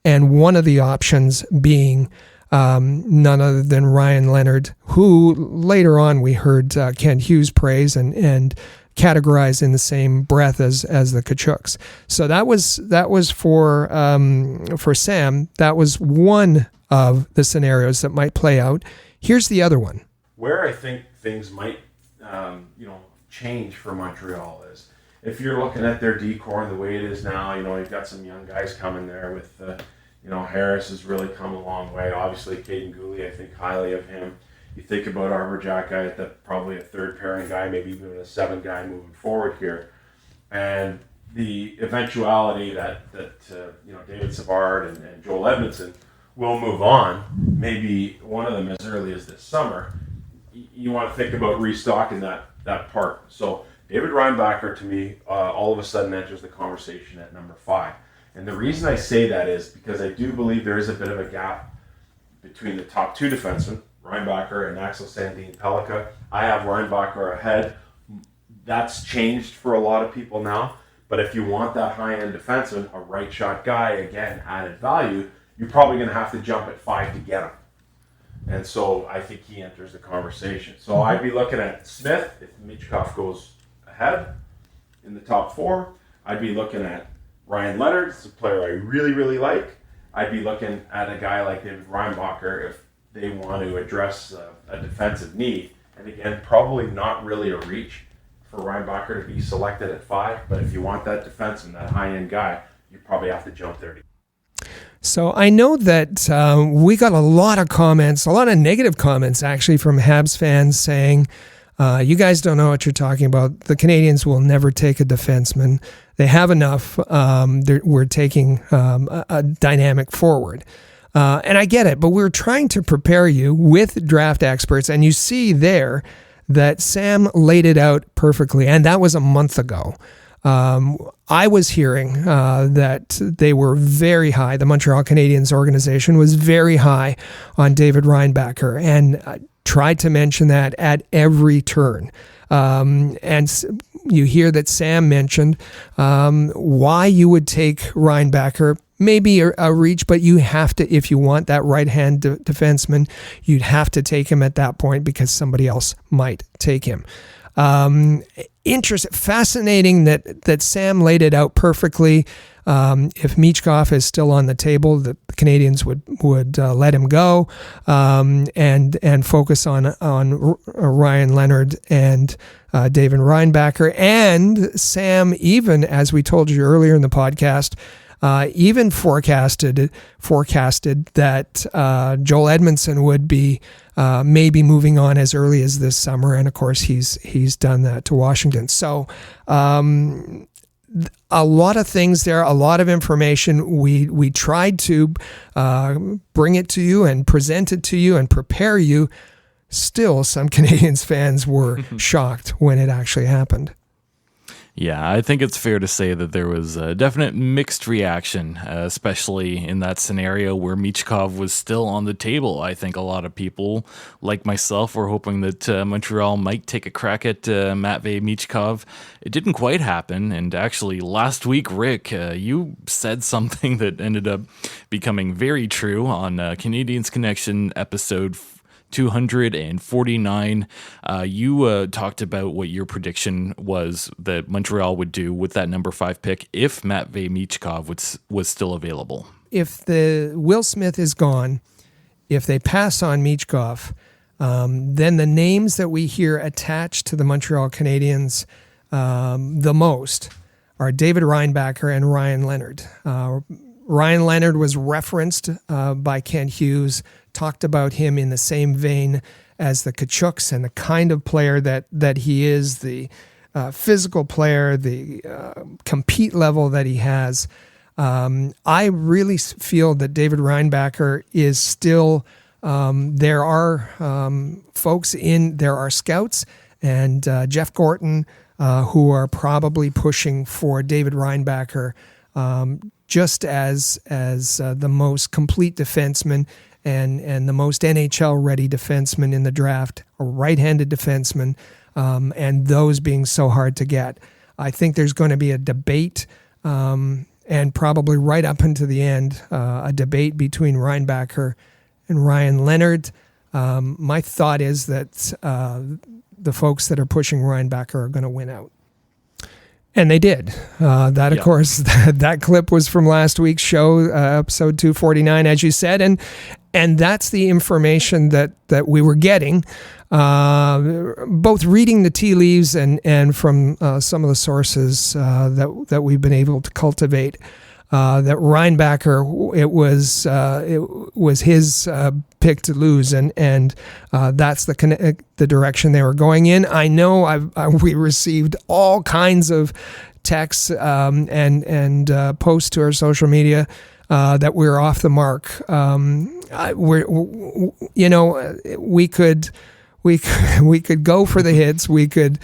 and one of the options being none other than Ryan Leonard, who later on we heard Kent Hughes praise and categorized in the same breath as the Tkachuks. So that was for Sam. That was one of the scenarios that might play out. Here's the other one. Where I think things might change for Montreal is if you're looking at their decor and the way it is now. You've got some young guys coming there with Harris has really come a long way. Obviously, Caden Gooley, I think highly of him. You think about Arbor Jack guy, probably a 3rd pairing guy, maybe even a 7 guy moving forward here, and the eventuality that David Savard and Joel Edmundson will move on, maybe one of them as early as this summer. You want to think about restocking that part. So David Reinbacher, to me, all of a sudden enters the conversation at number 5, and the reason I say that is because I do believe there is a bit of a gap between the top 2 defensemen, Reinbacher and Axel Sandin Pellikka. I have Reinbacher ahead. That's changed for a lot of people now. But if you want that high-end defenseman, a right shot guy, again, added value, you're probably going to have to jump at 5 to get him. And so I think he enters the conversation. So I'd be looking at Smith if Michkov goes ahead in the top 4. I'd be looking at Ryan Leonard. It's a player I really, really like. I'd be looking at a guy like David Reinbacher if they want to address a defensive need. And again, probably not really a reach for Reinbacher to be selected at 5, but if you want that defenseman, that high-end guy, you probably have to jump there. So I know that we got a lot of comments, a lot of negative comments actually from Habs fans saying, you guys don't know what you're talking about. The Canadiens will never take a defenseman. They have enough. We're taking a dynamic forward. And I get it, but we're trying to prepare you with draft experts, and you see there that Sam laid it out perfectly, and that was a month ago. I was hearing that they were very high. The Montreal Canadiens organization was very high on David Reinbacher, and tried to mention that at every turn. And you hear that Sam mentioned, why you would take Reinbacher. Maybe a reach, but you have to, if you want that right-hand defenseman, you'd have to take him at that point because somebody else might take him. Fascinating that Sam laid it out perfectly. If Michkov is still on the table, the Canadiens would let him go and focus on Ryan Leonard and David Reinbacher. And Sam, even as we told you earlier in the podcast, even forecasted that Joel Edmundson would be maybe moving on as early as this summer, and of course he's done that to Washington. So a lot of things there, a lot of information. We tried to bring it to you and present it to you and prepare you. Still, some Canadiens fans were shocked when it actually happened. Yeah, I think it's fair to say that there was a definite mixed reaction, especially in that scenario where Michkov was still on the table. I think a lot of people, like myself, were hoping that Montreal might take a crack at Matvei Michkov. It didn't quite happen, and actually last week, Rick, you said something that ended up becoming very true on Canadiens Connection episode 249. You talked about what your prediction was that Montreal would do with that number 5 pick if Matvei Michkov was still available. If the Will Smith is gone, if they pass on Michkov, then the names that we hear attached to the Montreal Canadiens the most are David Reinbacher and Ryan Leonard. Ryan Leonard was referenced by Kent Hughes, talked about him in the same vein as the Tkachuks and the kind of player that he is, the physical player, the compete level that he has. I really feel that David Reinbacher is still, there are scouts and Jeff Gorton who are probably pushing for David Reinbacher just as the most complete defenseman and the most NHL-ready defenseman in the draft, a right-handed defenseman, and those being so hard to get. I think there's going to be a debate, and probably right up into the end, a debate between Reinbacher and Ryan Leonard. My thought is that the folks that are pushing Reinbacher are going to win out. And they did. Of course, that clip was from last week's show, episode 249, as you said, and that's the information that we were getting, both reading the tea leaves and from some of the sources that we've been able to cultivate. That Reinbacher, it was his pick to lose, and that's the direction they were going in. I know we received all kinds of texts and posts to our social media that we're off the mark. We could go for the hits. We could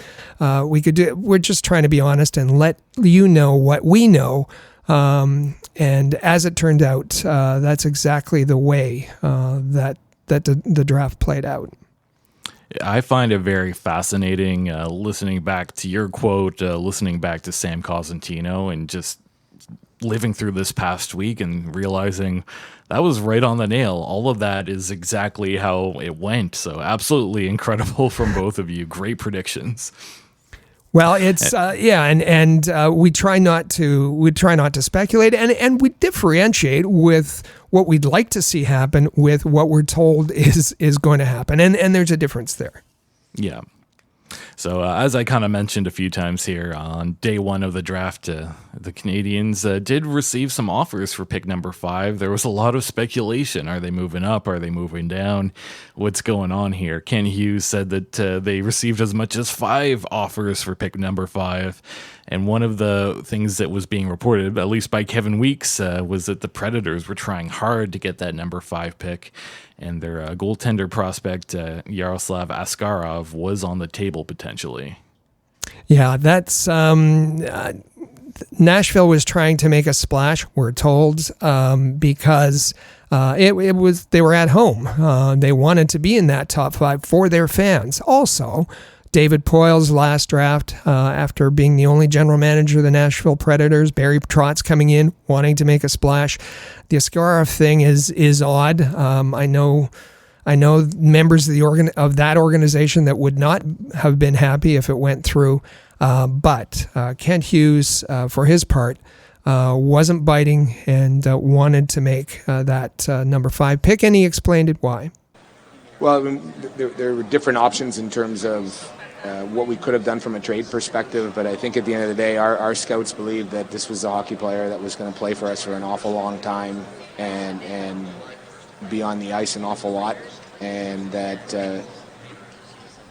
do. We're just trying to be honest and let you know what we know. And as it turned out, that's exactly the way that the draft played out. I find it very fascinating listening back to your quote, listening back to Sam Cosentino, and just living through this past week and realizing that was right on the nail. All of that is exactly how it went. So absolutely incredible from both of you. Great predictions. Well, it's and we try not to speculate, and we differentiate with what we'd like to see happen with what we're told is going to happen, and there's a difference there. Yeah. So as I kind of mentioned a few times here, on day one of the draft, the Canadiens did receive some offers for pick number 5. There was a lot of speculation. Are they moving up? Are they moving down? What's going on here? Kent Hughes said that they received as much as 5 offers for pick number 5. And one of the things that was being reported, at least by Kevin Weeks, was that the Predators were trying hard to get that number 5 pick. And their goaltender prospect, Yaroslav Askarov, was on the table potentially. Yeah, that's Nashville was trying to make a splash, we're told, because it was they were at home. They wanted to be in that top 5 for their fans. Also, David Poile's last draft, after being the only general manager of the Nashville Predators. Barry Trotz coming in, wanting to make a splash. The Askarov thing is odd. I know members of that organization that would not have been happy if it went through. But Kent Hughes, for his part, wasn't biting and wanted to make that number 5 pick, and he explained it why. Well, I mean, there were different options in terms of what we could have done from a trade perspective, but I think at the end of the day, our scouts believed that this was a hockey player that was going to play for us for an awful long time and be on the ice an awful lot, and that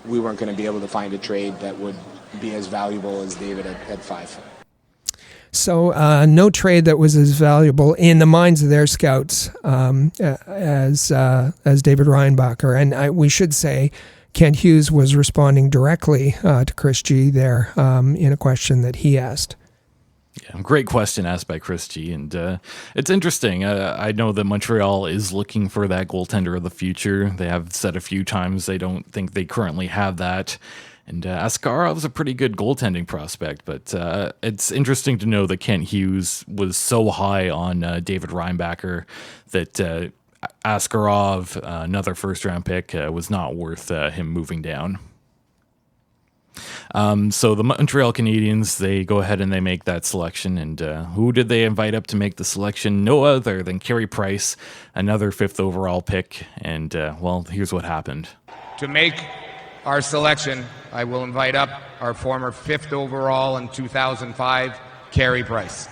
we weren't going to be able to find a trade that would be as valuable as David at 5. So no trade that was as valuable in the minds of their scouts as David Reinbacher. And we should say Kent Hughes was responding directly to Chris G there in a question that he asked. Yeah, great question asked by Chris G. And it's interesting. I know that Montreal is looking for that goaltender of the future. They have said a few times they don't think they currently have that. And Askarov's a pretty good goaltending prospect, but it's interesting to know that Kent Hughes was so high on David Reinbacher that Askarov, another first-round pick, was not worth him moving down. So the Montreal Canadiens, they go ahead and they make that selection. And who did they invite up to make the selection? No other than Carey Price, another 5th overall pick. And, well, here's what happened. To make our selection, I will invite up our former 5th overall in 2005, Carey Price.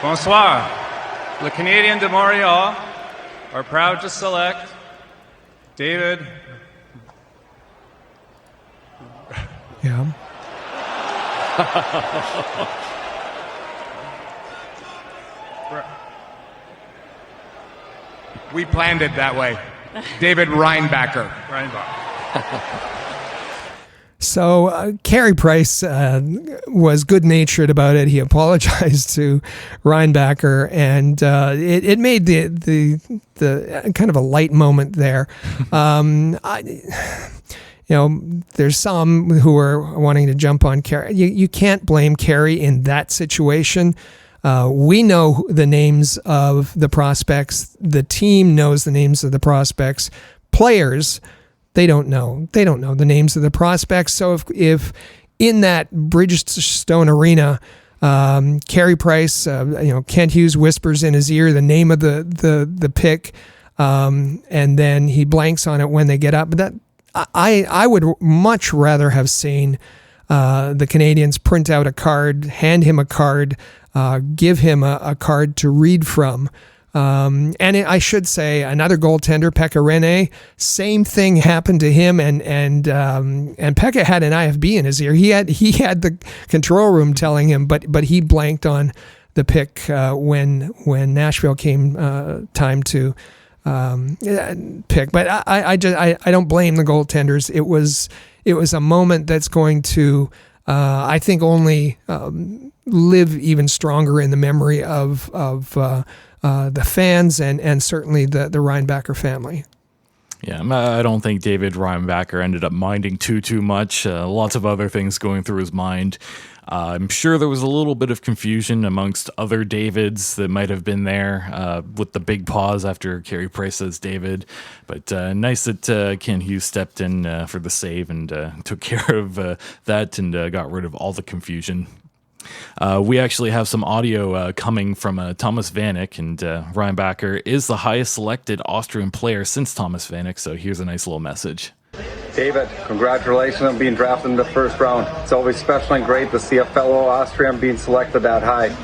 Bonsoir. Le Canadiens de Montréal are proud to select David. Yeah. We planned it that way. David Reinbacher. So Carey Price was good-natured about it. He apologized to Reinbacher, and it made the kind of a light moment there. There's some who are wanting to jump on Carey. You can't blame Carey in that situation. We know the names of the prospects. The team knows the names of the prospects. Players, they don't know. They don't know the names of the prospects. So if in that Bridgestone Arena, Carey Price, Kent Hughes whispers in his ear the name of the pick, and then he blanks on it when they get up. But that I would much rather have seen the Canadiens print out a card, hand him a card, give him a card to read from. I should say another goaltender, Pekka Rinne, same thing happened to him, and Pekka had an IFB in his ear. He had the control room telling him, but he blanked on the pick when Nashville came time to pick. But I don't blame the goaltenders. It was a moment that's going to I think only live even stronger in the memory of the fans and certainly the Reinbacher family. Yeah, I don't think David Reinbacher ended up minding too much. Lots of other things going through his mind. I'm sure there was a little bit of confusion amongst other Davids that might have been there with the big pause after Carey Price says David. But nice that Kent Hughes stepped in for the save and took care of that and got rid of all the confusion. We actually have some audio coming from Thomas Vanek, and Reinbacher is the highest selected Austrian player since Thomas Vanek, so here's a nice little message. David, congratulations on being drafted in the first round. It's always special and great to see a fellow Austrian being selected that high.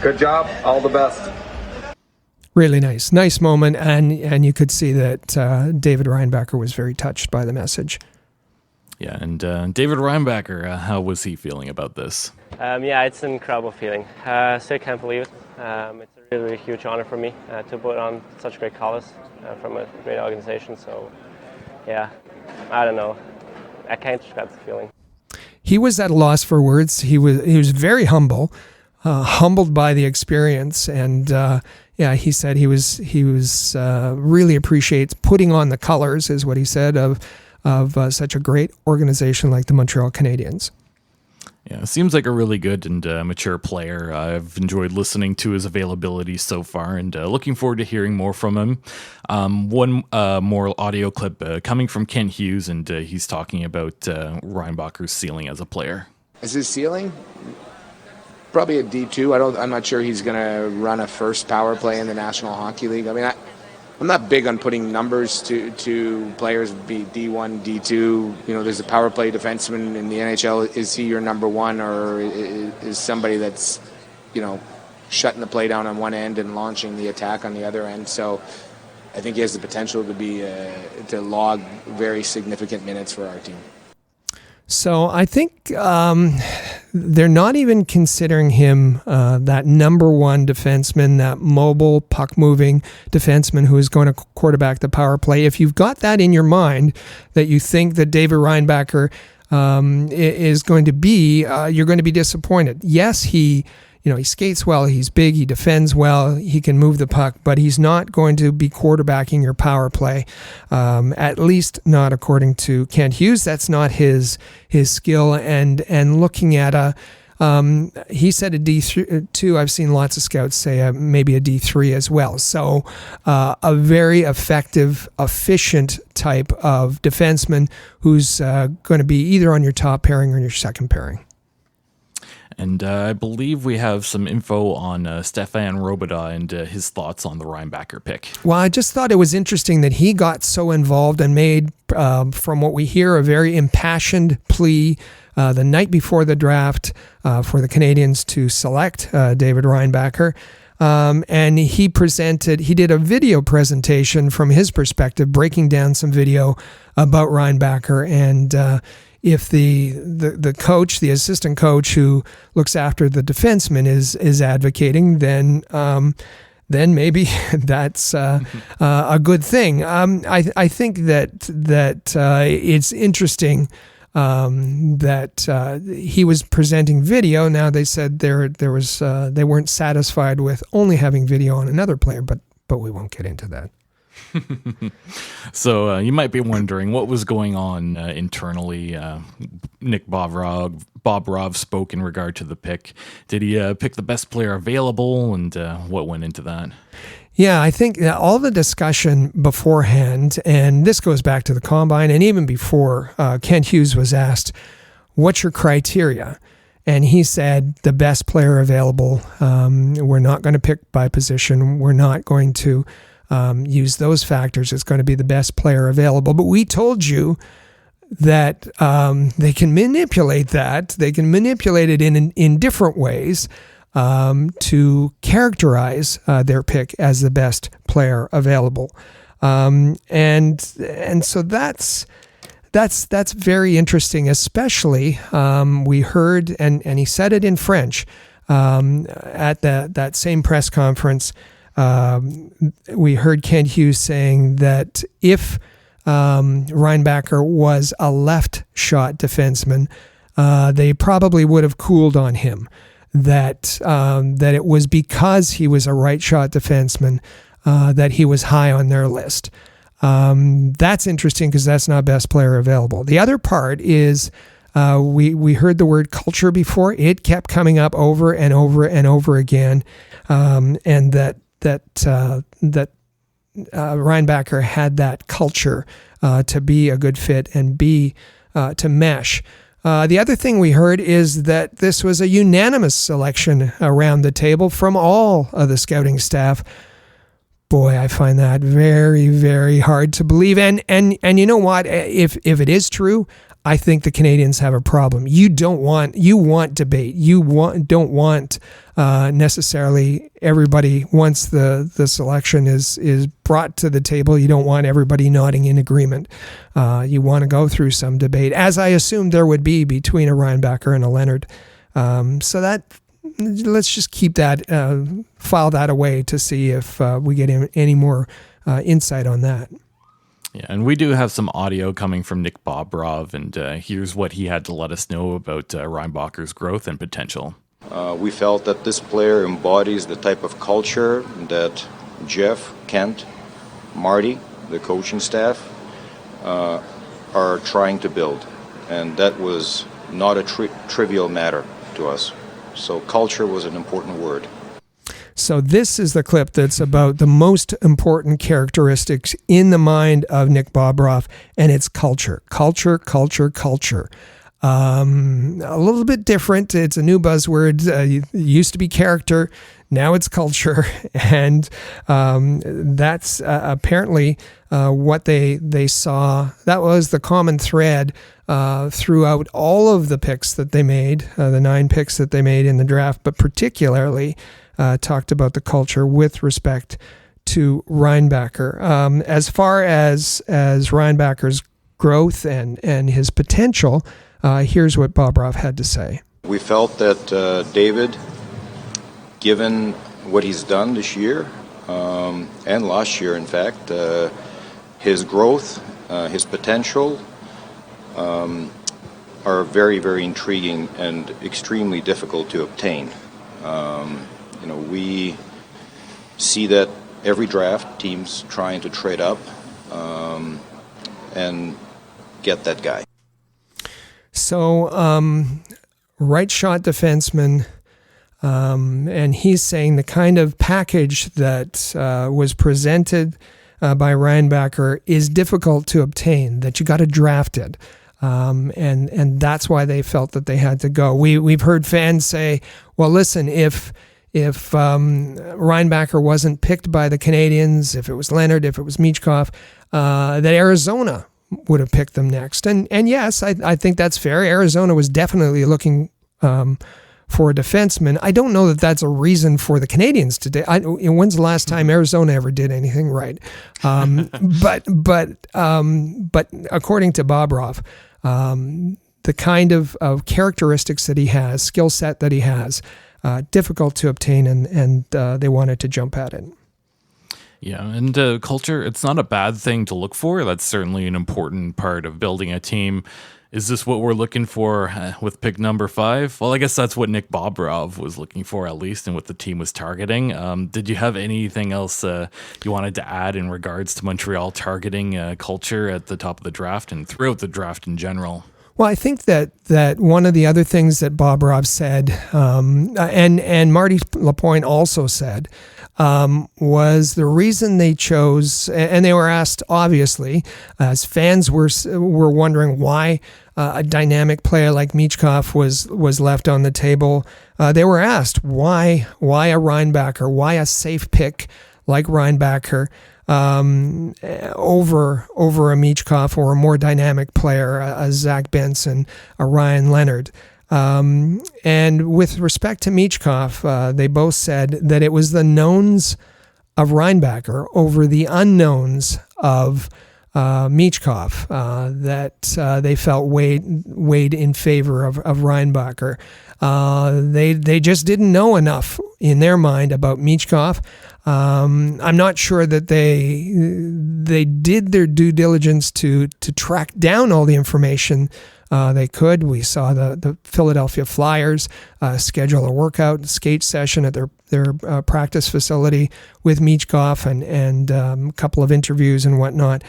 Good job, all the best. Really nice moment, and you could see that David Reinbacher was very touched by the message. Yeah, and David Reinbacher, how was he feeling about this? Yeah, it's an incredible feeling. Still can't believe it. It's a really huge honor for me to put on such great cause from a great organization. So, yeah, I don't know. I can't describe the feeling. He was at a loss for words. He was very humbled by the experience, and yeah, he said he was really appreciates putting on the colors, is what he said, of such a great organization like the Montreal Canadiens. Yeah, seems like a really good and mature player. I've enjoyed listening to his availability so far, and looking forward to hearing more from him. One more audio clip coming from Kent Hughes, and he's talking about Reinbacher's ceiling as a player. Is his ceiling? Probably a D2. I'm not sure he's going to run a first power play in the National Hockey League. I mean, I'm not big on putting numbers to players, be D1, D2. You know, there's a power play defenseman in the NHL. Is he your number one, or is somebody that's, you know, shutting the play down on one end and launching the attack on the other end? So I think he has the potential to be to log very significant minutes for our team. So I think they're not even considering him that number one defenseman, that mobile, puck-moving defenseman who is going to quarterback the power play. If you've got that in your mind, that you think that David Reinbacher is going to be, you're going to be disappointed. Yes, he skates well, he's big, he defends well, he can move the puck, but he's not going to be quarterbacking your power play, at least not according to Kent Hughes. That's not his skill. And looking at he said a D2. I've seen lots of scouts say maybe a D3 as well. So a very effective, efficient type of defenseman who's going to be either on your top pairing or your second pairing. And I believe we have some info on Stefan Robidas and his thoughts on the Reinbacher pick. Well, I just thought it was interesting that he got so involved and made, from what we hear, a very impassioned plea the night before the draft for the Canadiens to select David Reinbacher. And he did a video presentation from his perspective, breaking down some video about Reinbacher. And if the coach, the assistant coach who looks after the defenseman is advocating, then maybe that's a good thing. I think that it's interesting that he was presenting video. Now they said there was they weren't satisfied with only having video on another player, but we won't get into that. So you might be wondering what was going on internally. Nick Bobrov spoke in regard to the pick. Did he pick the best player available, and what went into that? Yeah, I think all the discussion beforehand, and this goes back to the Combine, and even before, Kent Hughes was asked, what's your criteria? And he said, the best player available. We're not going to pick by position. We're not going to use those factors. It's going to be the best player available. But we told you that they can manipulate that. They can manipulate it in different ways to characterize their pick as the best player available. And so that's very interesting, especially we heard, and he said it in French at that same press conference. We heard Kent Hughes saying that if Reinbacher was a left shot defenseman, they probably would have cooled on him. That it was because he was a right shot defenseman that he was high on their list. That's interesting because that's not best player available. The other part is we heard the word culture before. It kept coming up over and over and over again, and that Reinbacher had that culture to be a good fit and be to mesh. The other thing we heard is that this was a unanimous selection around the table from all of the scouting staff. Boy, I find that very, very hard to believe. And you know what? If it is true, I think the Canadiens have a problem. You want debate. Don't want necessarily everybody, once the selection is brought to the table, you don't want everybody nodding in agreement. You want to go through some debate, as I assumed there would be between a Reinbacher and a Leonard. So that, let's just keep that, file that away to see if we get any more insight on that. Yeah, and we do have some audio coming from Nick Bobrov, and here's what he had to let us know about Reinbacher's growth and potential. We felt that this player embodies the type of culture that Jeff, Kent, Marty, the coaching staff, are trying to build. And that was not a trivial matter to us. So culture was an important word. So this is the clip that's about the most important characteristics in the mind of Nick Bobroff, and it's culture. Culture, culture, culture. A little bit different. It's a new buzzword. It used to be character. Now it's culture. And that's apparently what they saw. That was the common thread throughout all of the picks that they made, the 9 picks that they made in the draft, but particularly talked about the culture with respect to Reinbacher. As far as Reinbacher's growth and his potential, here's what Bobroff had to say. We felt that David, given what he's done this year and last year, in fact, his growth, his potential are very, very intriguing and extremely difficult to obtain. We see that every draft, teams trying to trade up and get that guy. So, right shot defenseman, and he's saying the kind of package that was presented by Reinbacher is difficult to obtain, that you got to draft it. And that's why they felt that they had to go. We've heard fans say, well, listen, if Reinbacher wasn't picked by the Canadiens, if it was Leonard, if it was Michkov, that Arizona would have picked them next. And yes, I think that's fair. Arizona was definitely looking for a defenseman. I don't know that that's a reason for the Canadiens today. When's the last time Arizona ever did anything right? But according to Bobroff, the kind of characteristics that he has, skill set that he has, difficult to obtain, and they wanted to jump at it. Yeah, and culture, it's not a bad thing to look for. That's certainly an important part of building a team. Is this what we're looking for with pick number 5? Well, I guess that's what Nick Bobroff was looking for, at least, and what the team was targeting. Did you have anything else you wanted to add in regards to Montreal targeting culture at the top of the draft and throughout the draft in general? Well, I think that one of the other things that Bobroff said, and Marty Lapointe also said, was the reason they chose, and they were asked, obviously, as fans were wondering why a dynamic player like Michkov was left on the table. They were asked why a Reinbacher, why a safe pick like Reinbacher over a Michkov or a more dynamic player, a Zach Benson, a Ryan Leonard. And with respect to Michkov, they both said that it was the knowns of Reinbacher over the unknowns of Michkov that they felt weighed in favor of Reinbacher. They just didn't know enough in their mind about Michkov. I'm not sure that they did their due diligence to track down all the information they could. We saw the Philadelphia Flyers schedule a workout skate session at their practice facility with Michkov and a couple of interviews and whatnot.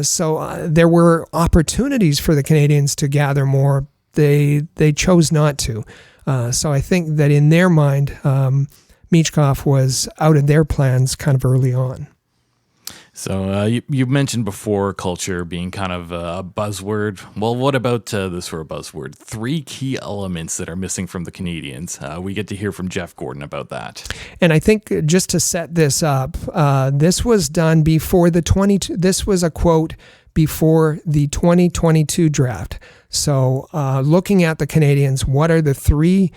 So there were opportunities for the Canadiens to gather more. They chose not to. So I think that in their mind, Michkov was out of their plans kind of early on. So you mentioned before culture being kind of a buzzword. Well, what about this for a buzzword? 3 key elements that are missing from the Canadiens. We get to hear from Jeff Gordon about that. And I think just to set this up, this was done before this was a quote before the 2022 draft. So looking at the Canadiens, what are the 3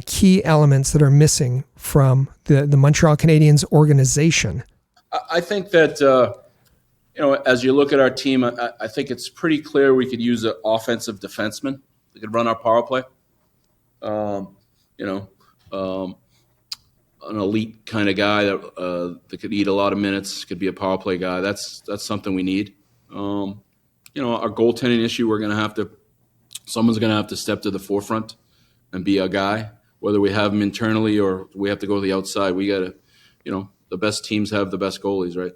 key elements that are missing from the Montreal Canadiens organization? I think that, as you look at our team, I think it's pretty clear we could use an offensive defenseman. We could run our power play. An elite kind of guy that could eat a lot of minutes, could be a power play guy. That's something we need. Our goaltending issue, someone's going to have to step to the forefront and be a guy. whether we have them internally or we have to go to the outside. We got to, the best teams have the best goalies, right?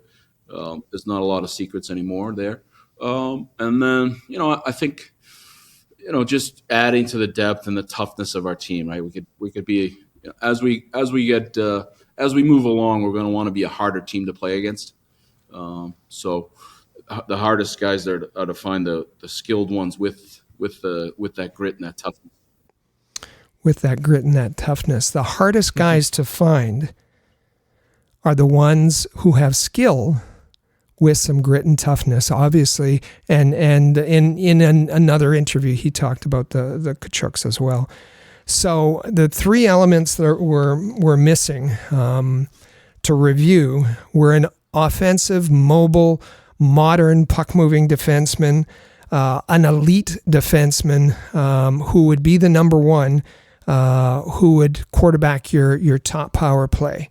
There's not a lot of secrets anymore there. And then, I think, just adding to the depth and the toughness of our team, right? We could be, as we move along, we're going to want to be a harder team to play against. So the hardest guys are to find the skilled ones with that grit and that toughness. With that grit and that toughness, the hardest guys to find are the ones who have skill with some grit and toughness, obviously. And in another interview, he talked about the Tkachuks as well. So the three elements that were missing to review were an offensive, mobile, modern puck-moving defenseman, an elite defenseman who would be the number one, who would quarterback your top power play.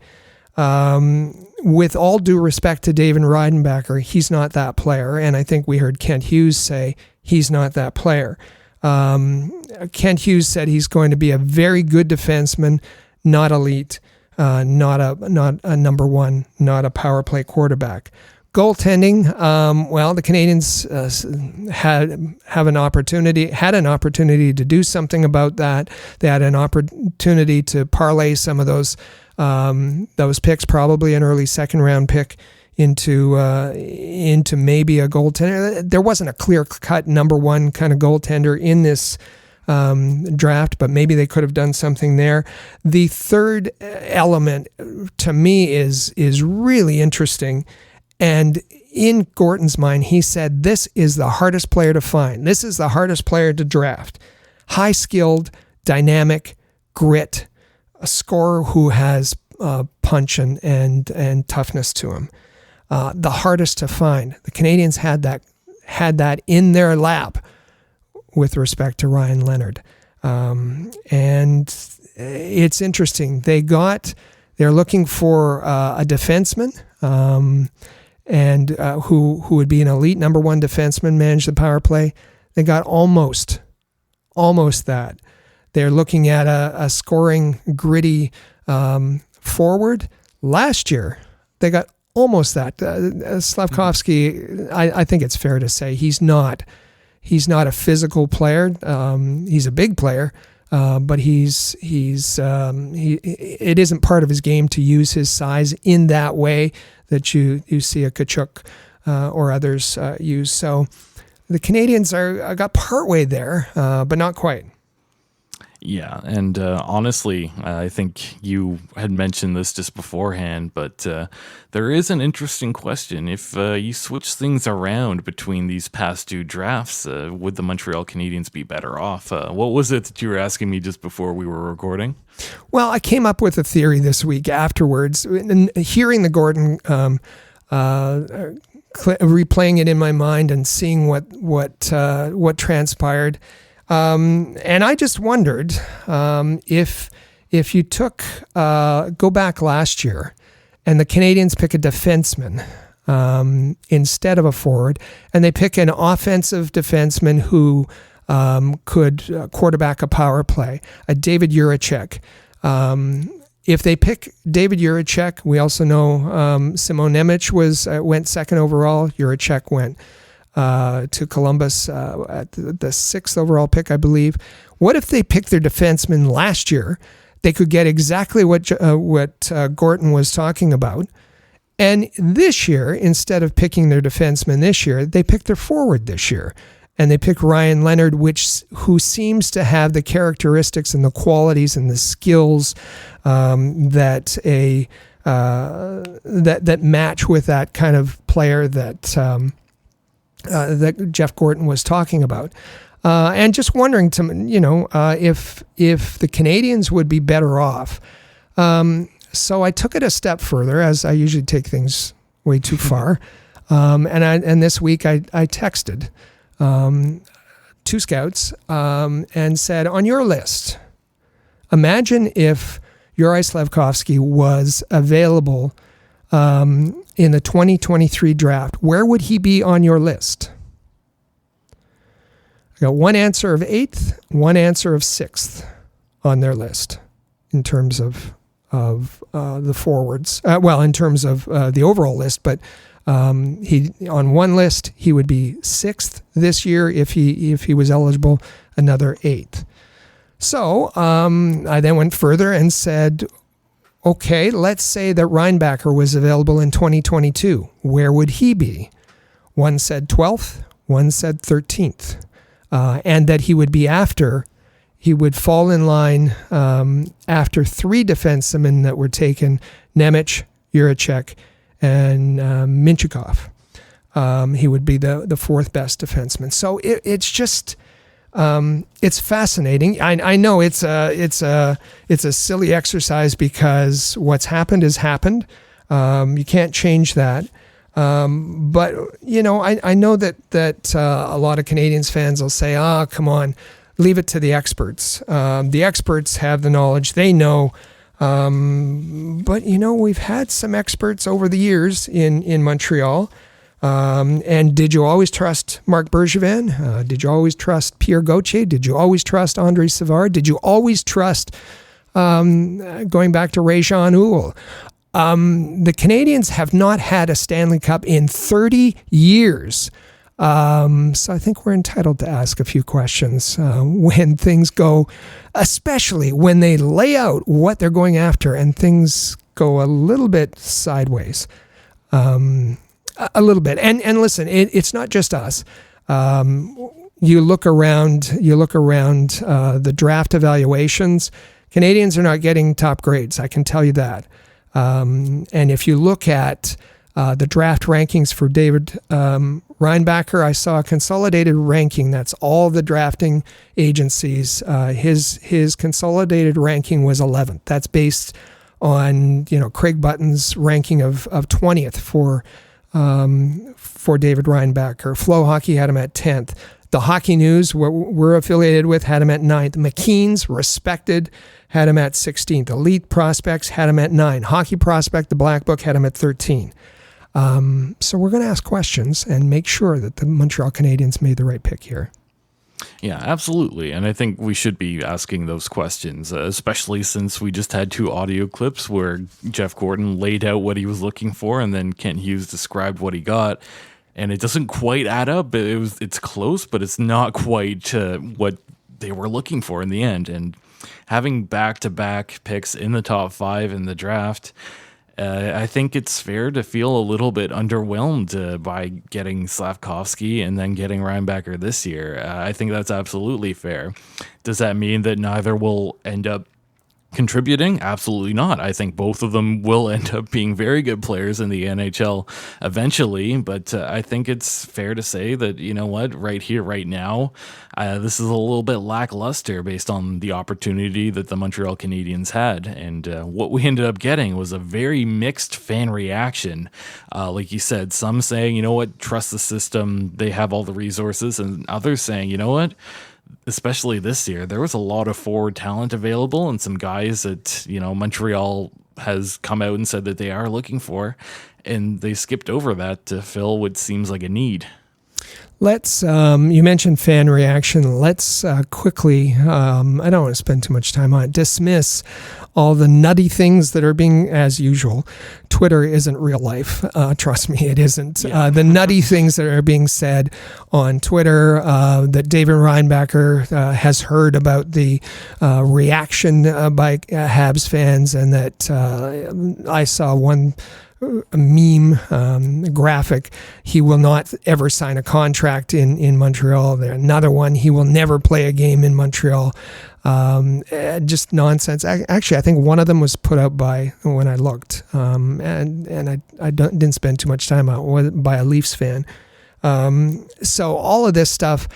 With all due respect to David Reinbacher, he's not that player. And I think we heard Kent Hughes say he's not that player. Kent Hughes said he's going to be a very good defenseman, not elite, not a number one, not a power play quarterback. Goaltending, the Canadiens had an opportunity to do something about that. They had an opportunity to parlay some of those picks, probably an early second round pick, into maybe a goaltender. There wasn't a clear-cut number one kind of goaltender in this draft, but maybe they could have done something there. The third element to me is really interesting. And in Gorton's mind, he said, this is the hardest player to find. This is the hardest player to draft. High-skilled, dynamic, grit, a scorer who has punch and toughness to him. The hardest to find. The Canadiens had that in their lap with respect to Ryan Leonard. And it's interesting. They're looking for a defenseman, and who would be an elite number one defenseman, manage the power play. They got almost that. They're looking at a scoring, gritty forward. Last year, they got almost that. Slavkovsky, I think it's fair to say he's not a physical player. He's a big player, but it isn't part of his game to use his size in that way that you see a Tkachuk or others use. So the Canadiens got partway there, but not quite. Yeah, and honestly, I think you had mentioned this just beforehand, but there is an interesting question. If you switch things around between these past two drafts, would the Montreal Canadiens be better off? What was it that you were asking me just before we were recording? Well, I came up with a theory this week afterwards, and hearing the Gorton, replaying it in my mind and seeing what transpired. And I just wondered if you go back last year and the Canadiens pick a defenseman instead of a forward, and they pick an offensive defenseman who could quarterback a power play, a David Jiricek. If they pick David Jiricek, we also know Simon Nemec went second overall. Jiricek went to Columbus at the 6th overall pick, I believe. What if they picked their defenseman last year? They could get exactly what Gorton was talking about. And this year, instead of picking their defenseman this year, they picked their forward this year. And they pick Ryan Leonard, who seems to have the characteristics and the qualities and the skills that match with that kind of player that Jeff Gorton was talking about. And just wondering if the Canadiens would be better off. So I took it a step further, as I usually take things way too far. And this week I texted two scouts and said, on your list, imagine if Juraj Slavkovsky was available in the 2023 draft. Where would he be on your list? I got one answer of 8th, one answer of 6th on their list. in terms of the forwards. In terms of the overall list, but he on one list he would be 6th this year if he was eligible, another 8th. So I then went further and said, okay, let's say that Reinbacher was available in 2022. Where would he be? One said 12th, one said 13th, and that he would fall in line after 3 defensemen that were taken: Nemec, Juracek, and Minchikov. He would be the 4th best defenseman. So it's just it's fascinating. I know it's a silly exercise because what's happened has happened. You can't change that. But I know that a lot of Canadiens fans will say, come on, leave it to the experts. The experts have the knowledge. They know. But we've had some experts over the years in Montreal. And did you always trust Marc Bergevin? Did you always trust Pierre Gauthier? Did you always trust Andre Savard? Did you always trust, going back to Ray-Jean Houle? The Canadiens have not had a Stanley Cup in 30 years. So I think we're entitled to ask a few questions when things go, especially when they lay out what they're going after and things go a little bit sideways. A little bit. And listen, it's not just us. You look around the draft evaluations, Canadiens are not getting top grades. I can tell you that. And if you look at the draft rankings for David Reinbacher, I saw a consolidated ranking. That's all the drafting agencies. His consolidated ranking was 11th. That's based on Craig Button's ranking of 20th for David Reinbacher. Flow Hockey had him at 10th. The Hockey News, we're affiliated with, had him at 9th. McKeen's, respected, had him at 16th. Elite Prospects had him at 9. Hockey Prospect, the Black Book, had him at 13. So we're going to ask questions and make sure that the Montreal Canadiens made the right pick here. Yeah, absolutely. And I think we should be asking those questions, especially since we just had 2 audio clips where Jeff Gordon laid out what he was looking for and then Kent Hughes described what he got. And it doesn't quite add up. It's close, but it's not quite what they were looking for in the end. And having back-to-back picks in the top 5 in the draft, I think it's fair to feel a little bit underwhelmed by getting Slavkovsky and then getting Reinbacher this year. I think that's absolutely fair. Does that mean that neither will end up contributing? Absolutely not. I think both of them will end up being very good players in the NHL eventually, but I think it's fair to say that, right here, right now, this is a little bit lackluster based on the opportunity that the Montreal Canadiens had. And what we ended up getting was a very mixed fan reaction. Like you said, some saying, trust the system, they have all the resources, and others saying, especially this year, there was a lot of forward talent available and some guys that, Montreal has come out and said that they are looking for, and they skipped over that to fill what seems like a need. Let's, you mentioned fan reaction. Let's quickly, I don't want to spend too much time on it, dismiss all the nutty things that are being, as usual, Twitter isn't real life. Trust me, it isn't. Yeah. The nutty things that are being said on Twitter, that David Reinbacher has heard about the reaction by Habs fans, and that I saw one a meme graphic. He will not ever sign a contract in Montreal. Another one, he will never play a game in Montreal. Just nonsense. Actually, I think one of them was put out by, when I looked, and I didn't spend too much time on it, by a Leafs fan. So all of this stuff,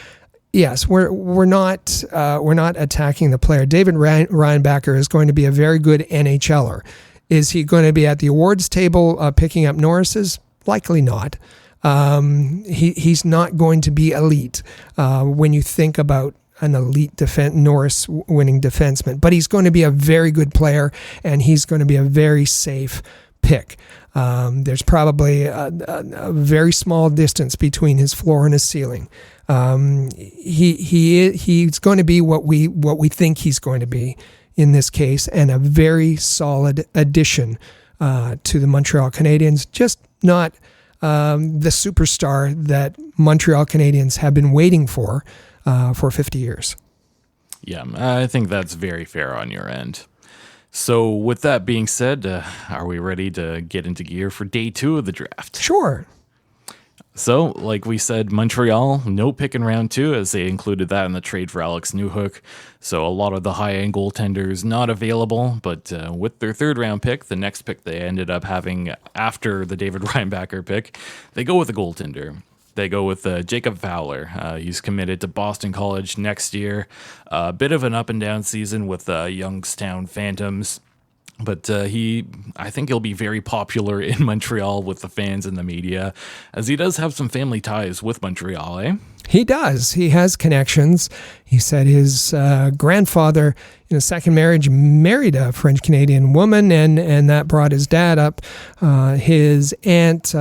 yes, we're not attacking the player. David Reinbacher is going to be a very good NHLer. Is he going to be at the awards table picking up Norris's? Likely not. He's not going to be elite when you think about an elite Norris winning defenseman, but he's going to be a very good player, and he's going to be a very safe pick. There's probably a very small distance between his floor and his ceiling. He's going to be what we think he's going to be in this case, and a very solid addition to the Montreal Canadiens. Just not the superstar that Montreal Canadiens have been waiting for 50 years. Yeah, I think that's very fair on your end. So with that being said, are we ready to get into gear for day 2 of the draft? Sure. So, like we said, Montreal, no pick in round 2, as they included that in the trade for Alex Newhook. So a lot of the high-end goaltenders not available, but with their 3rd round pick, the next pick they ended up having after the David Reinbacher pick, they go with a goaltender. They go with Jacob Fowler. He's committed to Boston College next year. A bit of an up-and-down season with Youngstown Phantoms. But I think he'll be very popular in Montreal with the fans and the media, as he does have some family ties with Montreal, eh? He does. He has connections. He said his grandfather, in a second marriage, married a French-Canadian woman, and that brought his dad up. His aunt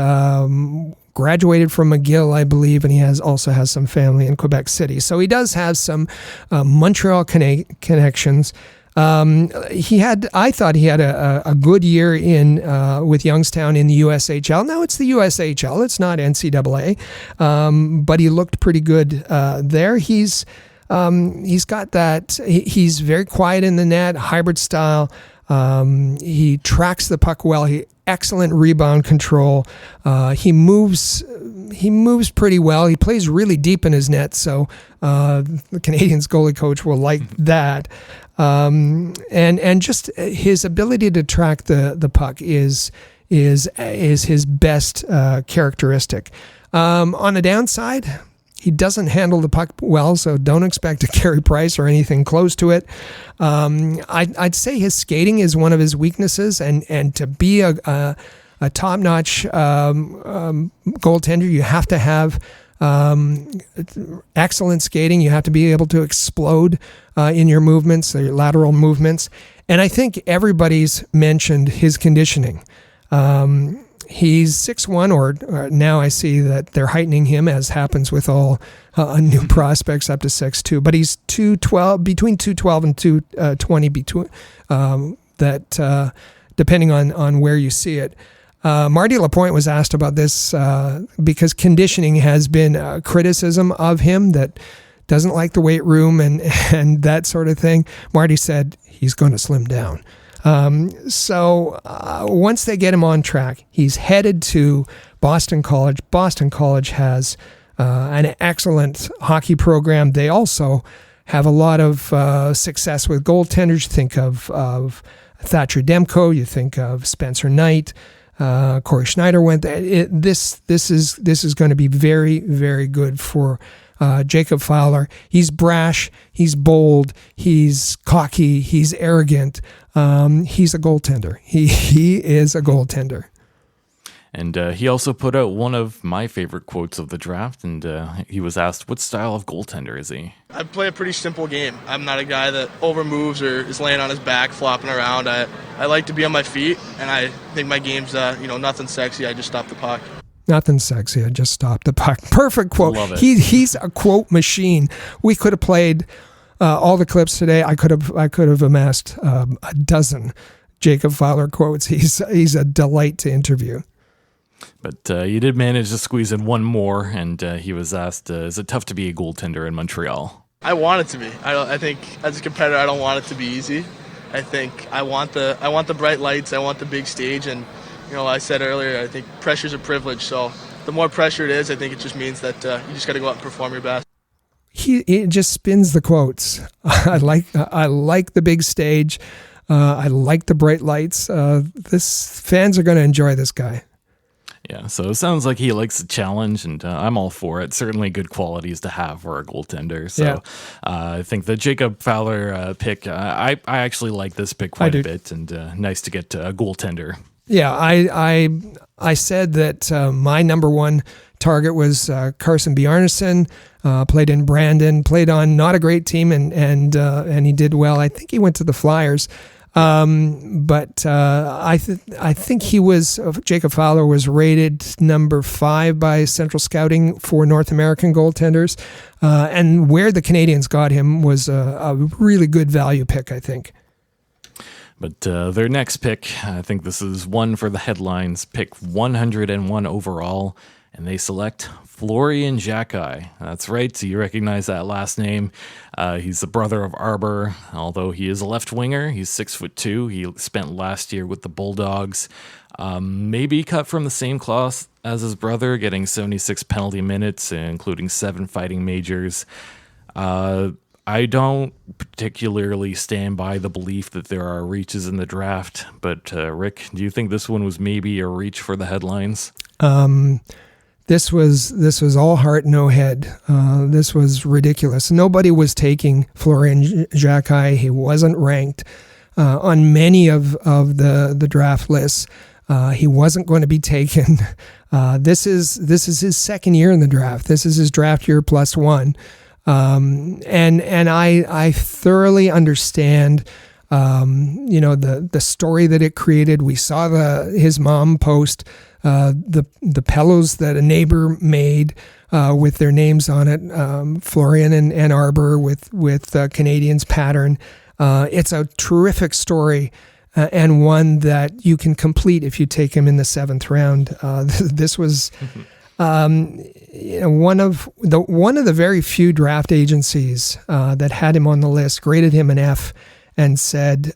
graduated from McGill, I believe, and he also has some family in Quebec City. So he does have some Montreal connections. I thought he had a good year with Youngstown in the USHL. Now it's the USHL, it's not NCAA, but he looked pretty good there. He's got that. He's very quiet in the net, hybrid style. He tracks the puck well. Excellent rebound control. He moves pretty well. He plays really deep in his net, so the Canadiens goalie coach will like that. And just his ability to track the puck is his best characteristic. On the downside, he doesn't handle the puck well, so don't expect a Carey Price or anything close to it. I'd say his skating is one of his weaknesses, and to be a top-notch goaltender, you have to have excellent skating. You have to be able to explode in your movements, your lateral movements. And I think everybody's mentioned his conditioning. He's 6'1", or now I see that they're heightening him, as happens with all new prospects, up to 6'2". But he's 212, between 212 and 220, depending on where you see it. Marty Lapointe was asked about this because conditioning has been a criticism of him, that doesn't like the weight room and that sort of thing. Marty said he's going to slim down. So once they get him on track, he's headed to Boston College. Boston College has an excellent hockey program. They also have a lot of success with goaltenders. Think of Thatcher Demko. You think of Spencer Knight. Corey Schneider went there. This is going to be very, very good for Jacob Fowler. He's brash, he's bold, he's cocky, he's arrogant. He's a goaltender. He is a goaltender. And he also put out one of my favorite quotes of the draft, and he was asked, what style of goaltender is he? I play a pretty simple game. I'm not a guy that overmoves or is laying on his back, flopping around. I like to be on my feet, and I think my game's nothing sexy. I just stop the puck. Nothing sexy. I just stop the puck. Perfect quote. Love it. He's a quote machine. We could have played all the clips today. I could have amassed a dozen Jacob Fowler quotes. He's a delight to interview. But you did manage to squeeze in one more, and he was asked, is it tough to be a goaltender in Montreal? I want it to be. I think as a competitor, I don't want it to be easy. I think I want the bright lights. I want the big stage, and I said earlier, I think pressure's a privilege. So the more pressure it is, I think it just means that you just got to go out and perform your best. He just spins the quotes. I like the big stage. I like the bright lights. Fans are going to enjoy this guy. Yeah, so it sounds like he likes the challenge, and I'm all for it. Certainly good qualities to have for a goaltender. So yeah. I think the Jacob Fowler pick, I actually like this pick quite a bit, and nice to get a goaltender. Yeah, I said that my number one target was Carson Bjarnason. Played in Brandon, played on not a great team, and he did well. I think he went to the Flyers. But I think Jacob Fowler was rated number 5 by Central Scouting for North American goaltenders. And where the Canadiens got him was a really good value pick, I think. But their next pick, I think this is one for the headlines, pick 101 overall, and they select Florian Xhekaj. That's right, you recognize that last name. He's the brother of Arber, although he is a left winger. He's 6'2". He spent last year with the Bulldogs. Maybe cut from the same cloth as his brother, getting 76 penalty minutes, including 7 fighting majors. I don't particularly stand by the belief that there are reaches in the draft, but Rick, do you think this one was maybe a reach for the headlines? This was all heart, no head. This was ridiculous. Nobody was taking Florian Xhekaj. He wasn't ranked on many of the draft lists. He wasn't going to be taken. This is his second year in the draft. This is his draft year plus one. And I thoroughly understand, the story that it created. We saw his mom post the pillows that a neighbor made with their names on it, Florian and Arber with Canadiens pattern. It's a terrific story. And one that you can complete if you take him in the 7th round. This was one of the very few draft agencies that had him on the list, graded him an F, and said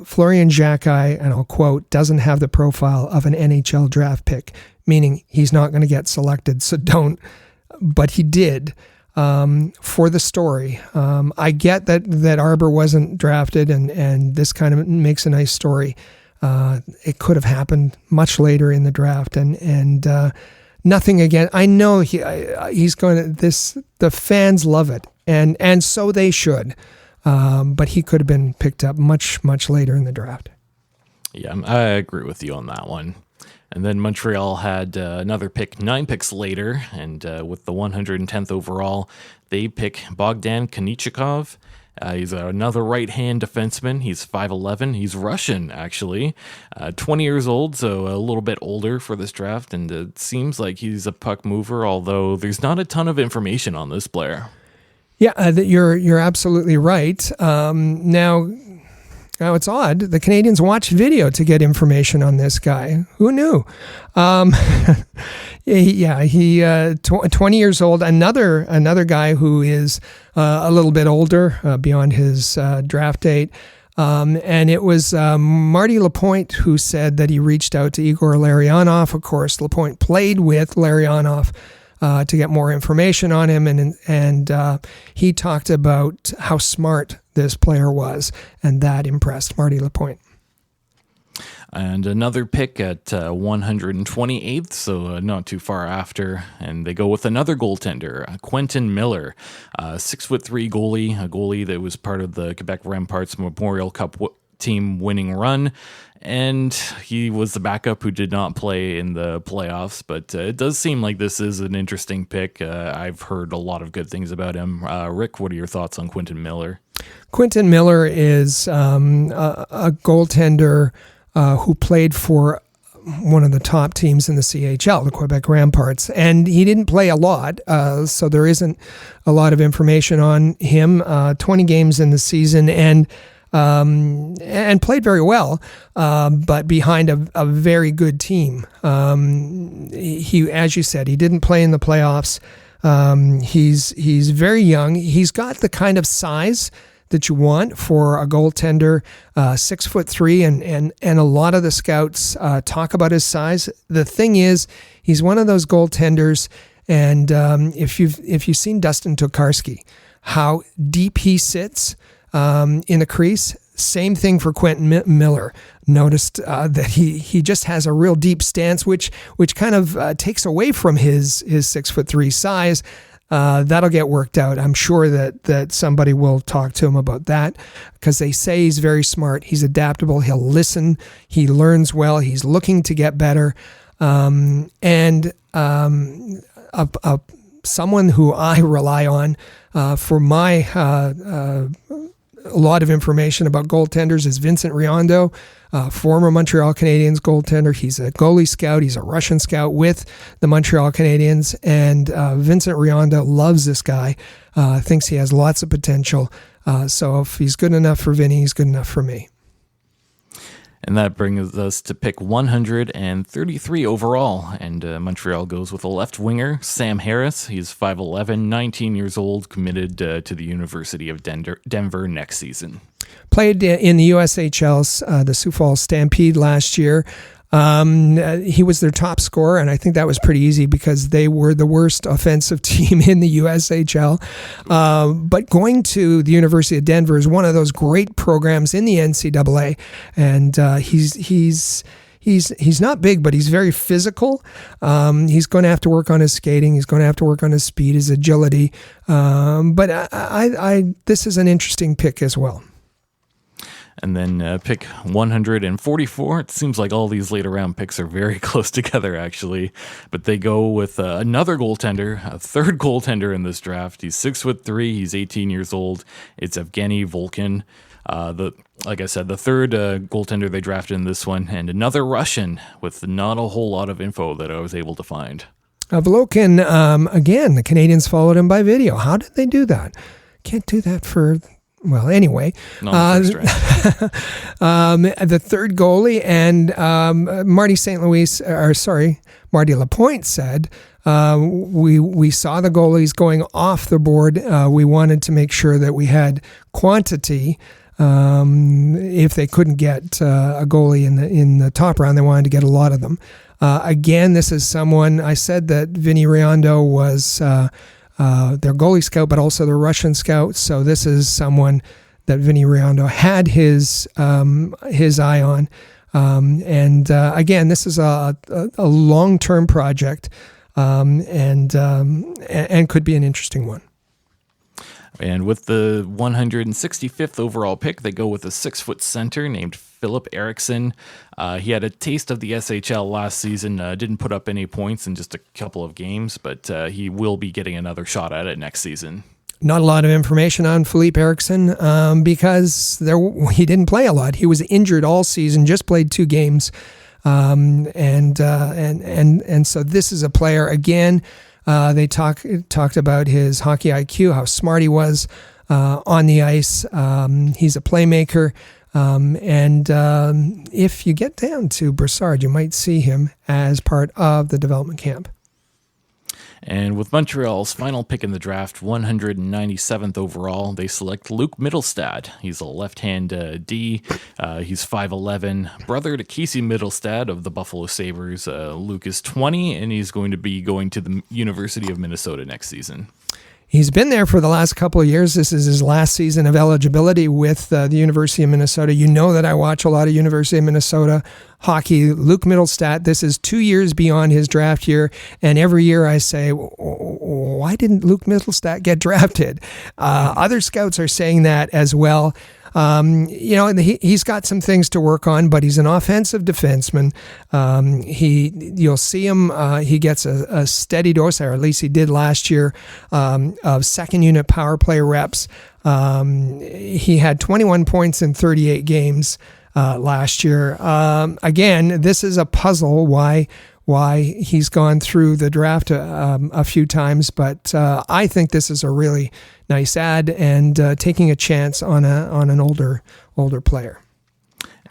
Florian Xhekaj, and I'll quote, doesn't have the profile of an NHL draft pick, meaning he's not going to get selected. So don't. But he did. For the story. I get that Arber wasn't drafted, and this kind of makes a nice story. It could have happened much later in the draft, and nothing again. I know he's going to this. The fans love it, and so they should. But he could have been picked up much later in the draft. Yeah, I agree with you on that one. And then Montreal had another pick 9 picks later, and with the 110th overall, they pick Bogdan Kanichikov. He's another right-hand defenseman. He's 5'11". He's Russian, actually. 20 years old, so a little bit older for this draft, and it seems like he's a puck mover, although there's not a ton of information on this player. Yeah, you're absolutely right. Now, it's odd. The Canadiens watched video to get information on this guy. Who knew? He 20 years old. Another guy who is a little bit older, beyond his draft date. And it was Marty Lapointe who said that he reached out to Igor Larionov. Of course, Lapointe played with Larionov to get more information on him, and he talked about how smart this player was, and that impressed Marty Lapointe. And another pick at 128th, so not too far after, and they go with another goaltender, Quentin Miller, 6'3" goalie, a goalie that was part of the Quebec Remparts Memorial Cup team winning run, and he was the backup who did not play in the playoffs, but it does seem like this is an interesting pick. I've heard a lot of good things about him. Rick, what are your thoughts on Quentin Miller? Quentin Miller is a goaltender who played for one of the top teams in the CHL, the Quebec Ramparts, and he didn't play a lot, so there isn't a lot of information on him. 20 games in the season, and played very well, but behind a very good team. He, as you said, he didn't play in the playoffs. He's very young. He's got the kind of size that you want for a goaltender, 6'3", and a lot of the scouts talk about his size. The thing is, he's one of those goaltenders, and if you've seen Dustin Tokarski, how deep he sits in the crease, same thing for Quentin Miller. Noticed that he just has a real deep stance, which kind of takes away from his 6'3" size. That'll get worked out. I'm sure that somebody will talk to him about that, because they say he's very smart. He's adaptable. He'll listen. He learns well. He's looking to get better. Someone who I rely on for my a lot of information about goaltenders is Vincent Riondo, former Montreal Canadiens goaltender. He's a goalie scout. He's a Russian scout with the Montreal Canadiens, and Vincent Riondo loves this guy, thinks he has lots of potential. So if he's good enough for Vinny, he's good enough for me. And that brings us to pick 133 overall. And Montreal goes with a left winger, Sam Harris. He's 5'11", 19 years old, committed to the University of Denver next season. Played in the USHL, the Sioux Falls Stampede last year. He was their top scorer, and I think that was pretty easy because they were the worst offensive team in the USHL. But going to the University of Denver is one of those great programs in the NCAA, and he's not big, but he's very physical. He's going to have to work on his skating. He's going to have to work on his speed, his agility. But this is an interesting pick as well. And then pick 144. It seems like all these later round picks are very close together, actually. But they go with another goaltender, a third goaltender in this draft. He's 6'3". He's 18 years old. It's Evgeny Volkin. Like I said, the third goaltender they drafted in this one, and another Russian with not a whole lot of info that I was able to find. Volkin, again, the Canadiens followed him by video. How did they do that? Can't do that for... Well, anyway, the third goalie, and Marty Lapointe said, we saw the goalies going off the board. We wanted to make sure that we had quantity. If they couldn't get a goalie in the top round, they wanted to get a lot of them. Again, this is someone, I said that Vinny Riondo was... their goalie scout, but also the Russian scout. So this is someone that Vinny Riondo had his eye on. Again, this is a long-term project, and could be an interesting one. And with the 165th overall pick, they go with a 6-foot center named Philip Eriksson. He had a taste of the SHL last season, didn't put up any points in just a couple of games, but he will be getting another shot at it next season. Not a lot of information on Philippe Eriksson because he didn't play a lot. He was injured all season, just played 2 games. And so this is a player, again, they talked about his hockey IQ, how smart he was on the ice. He's a playmaker. If you get down to Brassard, you might see him as part of the development camp. And with Montreal's final pick in the draft, 197th overall, they select Luke Mittelstadt. He's a left-hand D. He's 5'11", brother to Casey Mittelstadt of the Buffalo Sabres. Luke is 20, and he's going to be going to the University of Minnesota next season. He's been there for the last couple of years. This is his last season of eligibility with the University of Minnesota. You know that I watch a lot of University of Minnesota hockey. Luke Mittelstadt, this is 2 years beyond his draft year. And every year I say, why didn't Luke Mittelstadt get drafted? Other scouts are saying that as well. He's got some things to work on, but he's an offensive defenseman. You'll see him. He gets a steady dose, or at least he did last year, of second unit power play reps. He had 21 points in 38 games last year. Again, this is a puzzle. Why he's gone through the draft a few times, but I think this is a really nice ad and taking a chance on an older player.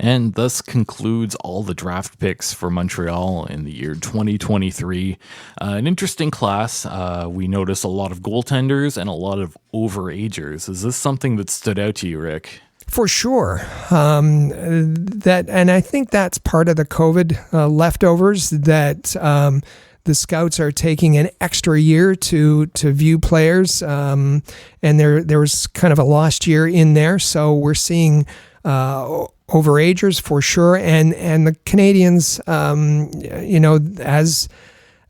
And thus concludes all the draft picks for Montreal in the year 2023. An interesting class. We notice a lot of goaltenders and a lot of overagers. Is this something that stood out to you, Rick? For sure. And I think that's part of the COVID leftovers, that the scouts are taking an extra year to view players, and there was kind of a lost year in there. So we're seeing overagers for sure, and the Canadiens,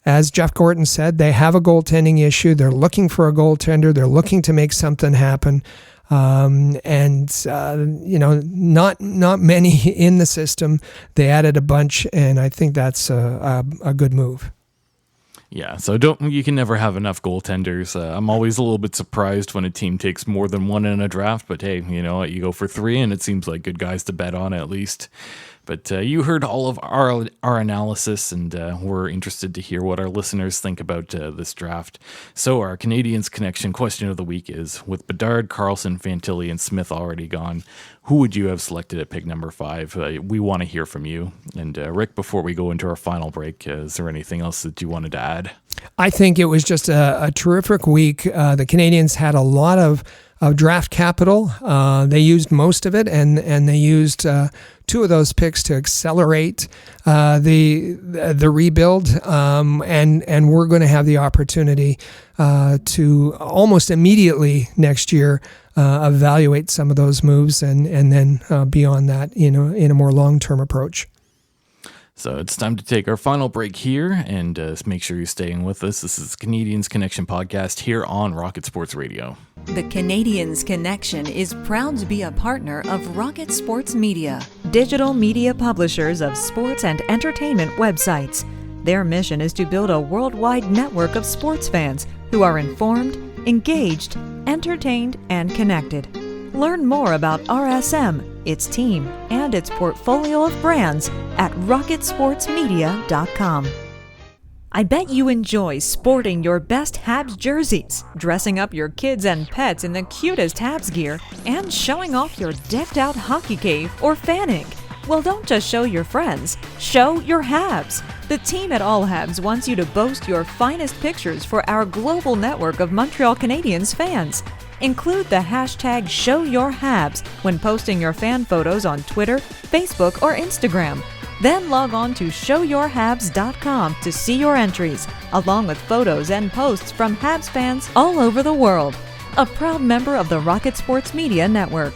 as Jeff Gorton said, they have a goaltending issue. They're looking for a goaltender. They're looking to make something happen. Not many in the system. They added a bunch, and I think that's a good move. Yeah, so you can never have enough goaltenders. I'm always a little bit surprised when a team takes more than one in a draft, but hey, you know what? You go for 3, and it seems like good guys to bet on at least. But you heard all of our analysis, and we're interested to hear what our listeners think about this draft. So our Canadiens Connection question of the week is, with Bedard, Carlson, Fantilli, and Smith already gone, who would you have selected at pick number 5? We want to hear from you. And Rick, before we go into our final break, is there anything else that you wanted to add? I think it was just a terrific week. The Canadiens had a lot of draft capital. They used most of it, and they used 2 of those picks to accelerate the rebuild. And we're going to have the opportunity to almost immediately next year evaluate some of those moves, and then beyond that, in a more long-term approach. So it's time to take our final break here, and make sure you're staying with us. This is Canadiens Connection podcast here on Rocket Sports Radio. The Canadiens Connection is proud to be a partner of Rocket Sports Media, digital media publishers of sports and entertainment websites. Their mission is to build a worldwide network of sports fans who are informed, engaged, entertained, and connected. Learn more about RSM, its team, and its portfolio of brands at rocketsportsmedia.com. I bet you enjoy sporting your best Habs jerseys, dressing up your kids and pets in the cutest Habs gear, and showing off your decked-out hockey cave or fanning. Well, don't just show your friends, show your Habs. The team at All Habs wants you to boast your finest pictures for our global network of Montreal Canadiens fans. Include the hashtag #ShowYourHabs when posting your fan photos on Twitter, Facebook, or Instagram. Then log on to showyourhabs.com to see your entries, along with photos and posts from Habs fans all over the world. A proud member of the Rocket Sports Media Network.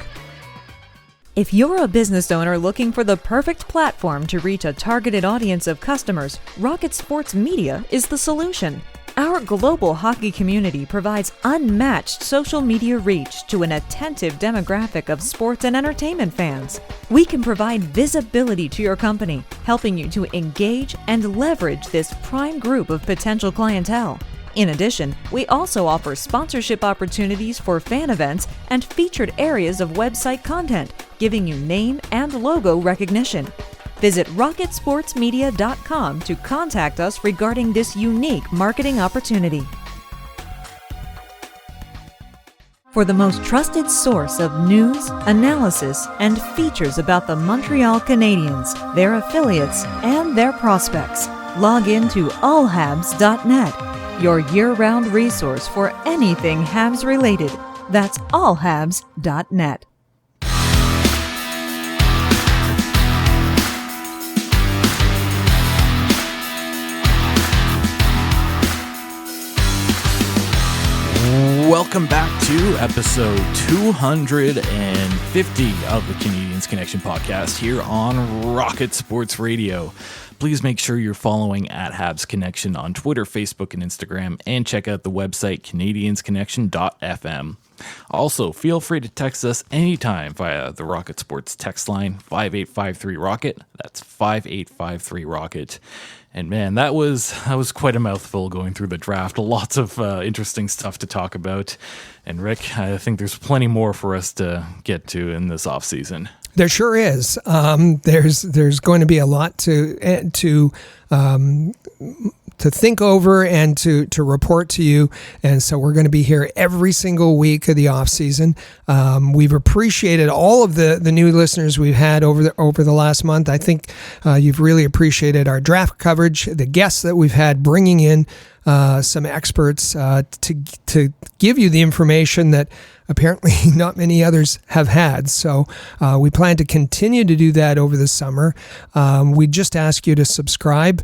If you're a business owner looking for the perfect platform to reach a targeted audience of customers, Rocket Sports Media is the solution. Our global hockey community provides unmatched social media reach to an attentive demographic of sports and entertainment fans. We can provide visibility to your company, helping you to engage and leverage this prime group of potential clientele. In addition, we also offer sponsorship opportunities for fan events and featured areas of website content, giving you name and logo recognition. Visit rocketsportsmedia.com to contact us regarding this unique marketing opportunity. For the most trusted source of news, analysis, and features about the Montreal Canadiens, their affiliates, and their prospects, log in to allhabs.net, your year-round resource for anything Habs related. That's allhabs.net. Welcome back to episode 250 of the Canadiens Connection podcast here on Rocket Sports Radio. Please make sure you're following at Habs Connection on Twitter, Facebook, and Instagram, and check out the website canadiensconnection.fm. Also, feel free to text us anytime via the Rocket Sports text line, 5853-ROCKET. That's 5853-ROCKET. And man, that was quite a mouthful going through the draft. Lots of interesting stuff to talk about. And Rick, I think there's plenty more for us to get to in this offseason. There sure is. There's going to be a lot to think over and to report to you. And so we're going to be here every single week of the off season. We've appreciated all of the new listeners we've had over the last month. I think you've really appreciated our draft coverage, the guests that we've had, bringing in some experts to give you the information that apparently not many others have had. So we plan to continue to do that over the summer. We just ask you to subscribe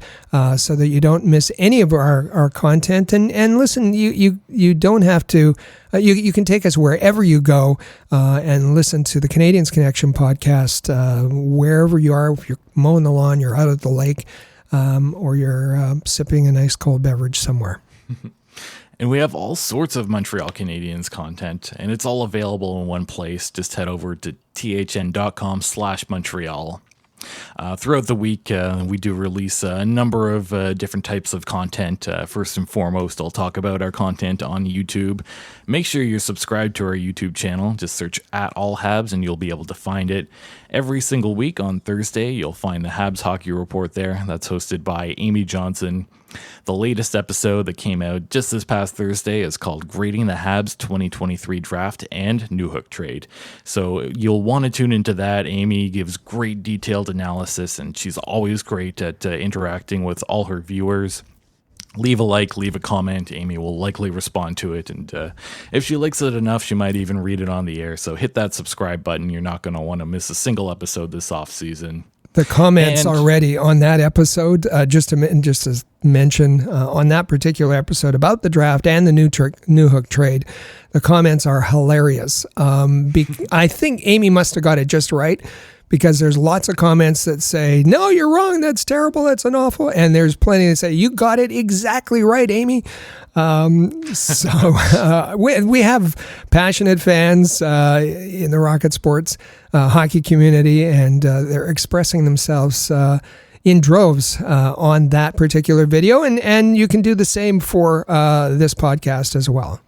so that you don't miss any of our content. And listen, you don't have to, you can take us wherever you go and listen to the Canadiens Connection podcast wherever you are. If you're mowing the lawn, you're out at the lake, or you're sipping a nice cold beverage somewhere. And we have all sorts of Montreal Canadiens content, and it's all available in one place. Just head over to thn.com/Montreal. Throughout the week, we do release a number of different types of content. First and foremost, I'll talk about our content on YouTube. Make sure you're subscribed to our YouTube channel. Just search @AllHabs and you'll be able to find it. Every single week on Thursday, you'll find the Habs Hockey Report there. That's hosted by Amy Johnson. The latest episode that came out just this past Thursday is called Grading the Habs 2023 Draft and Newhook Trade. So you'll want to tune into that. Amy gives great detailed analysis, and she's always great at interacting with all her viewers. Leave a like, leave a comment. Amy will likely respond to it, and if she likes it enough, she might even read it on the air. So hit that subscribe button. You're not going to want to miss a single episode this off season. The comments already on that episode, just to mention on that particular episode about the draft and the Newhook trade, the comments are hilarious. I think Amy must have got it just right, because there's lots of comments that say, no, you're wrong, that's terrible, that's an awful, and there's plenty that say, you got it exactly right, Amy. We have passionate fans in the Rocket Sports hockey community, and they're expressing themselves in droves on that particular video, and you can do the same for this podcast as well.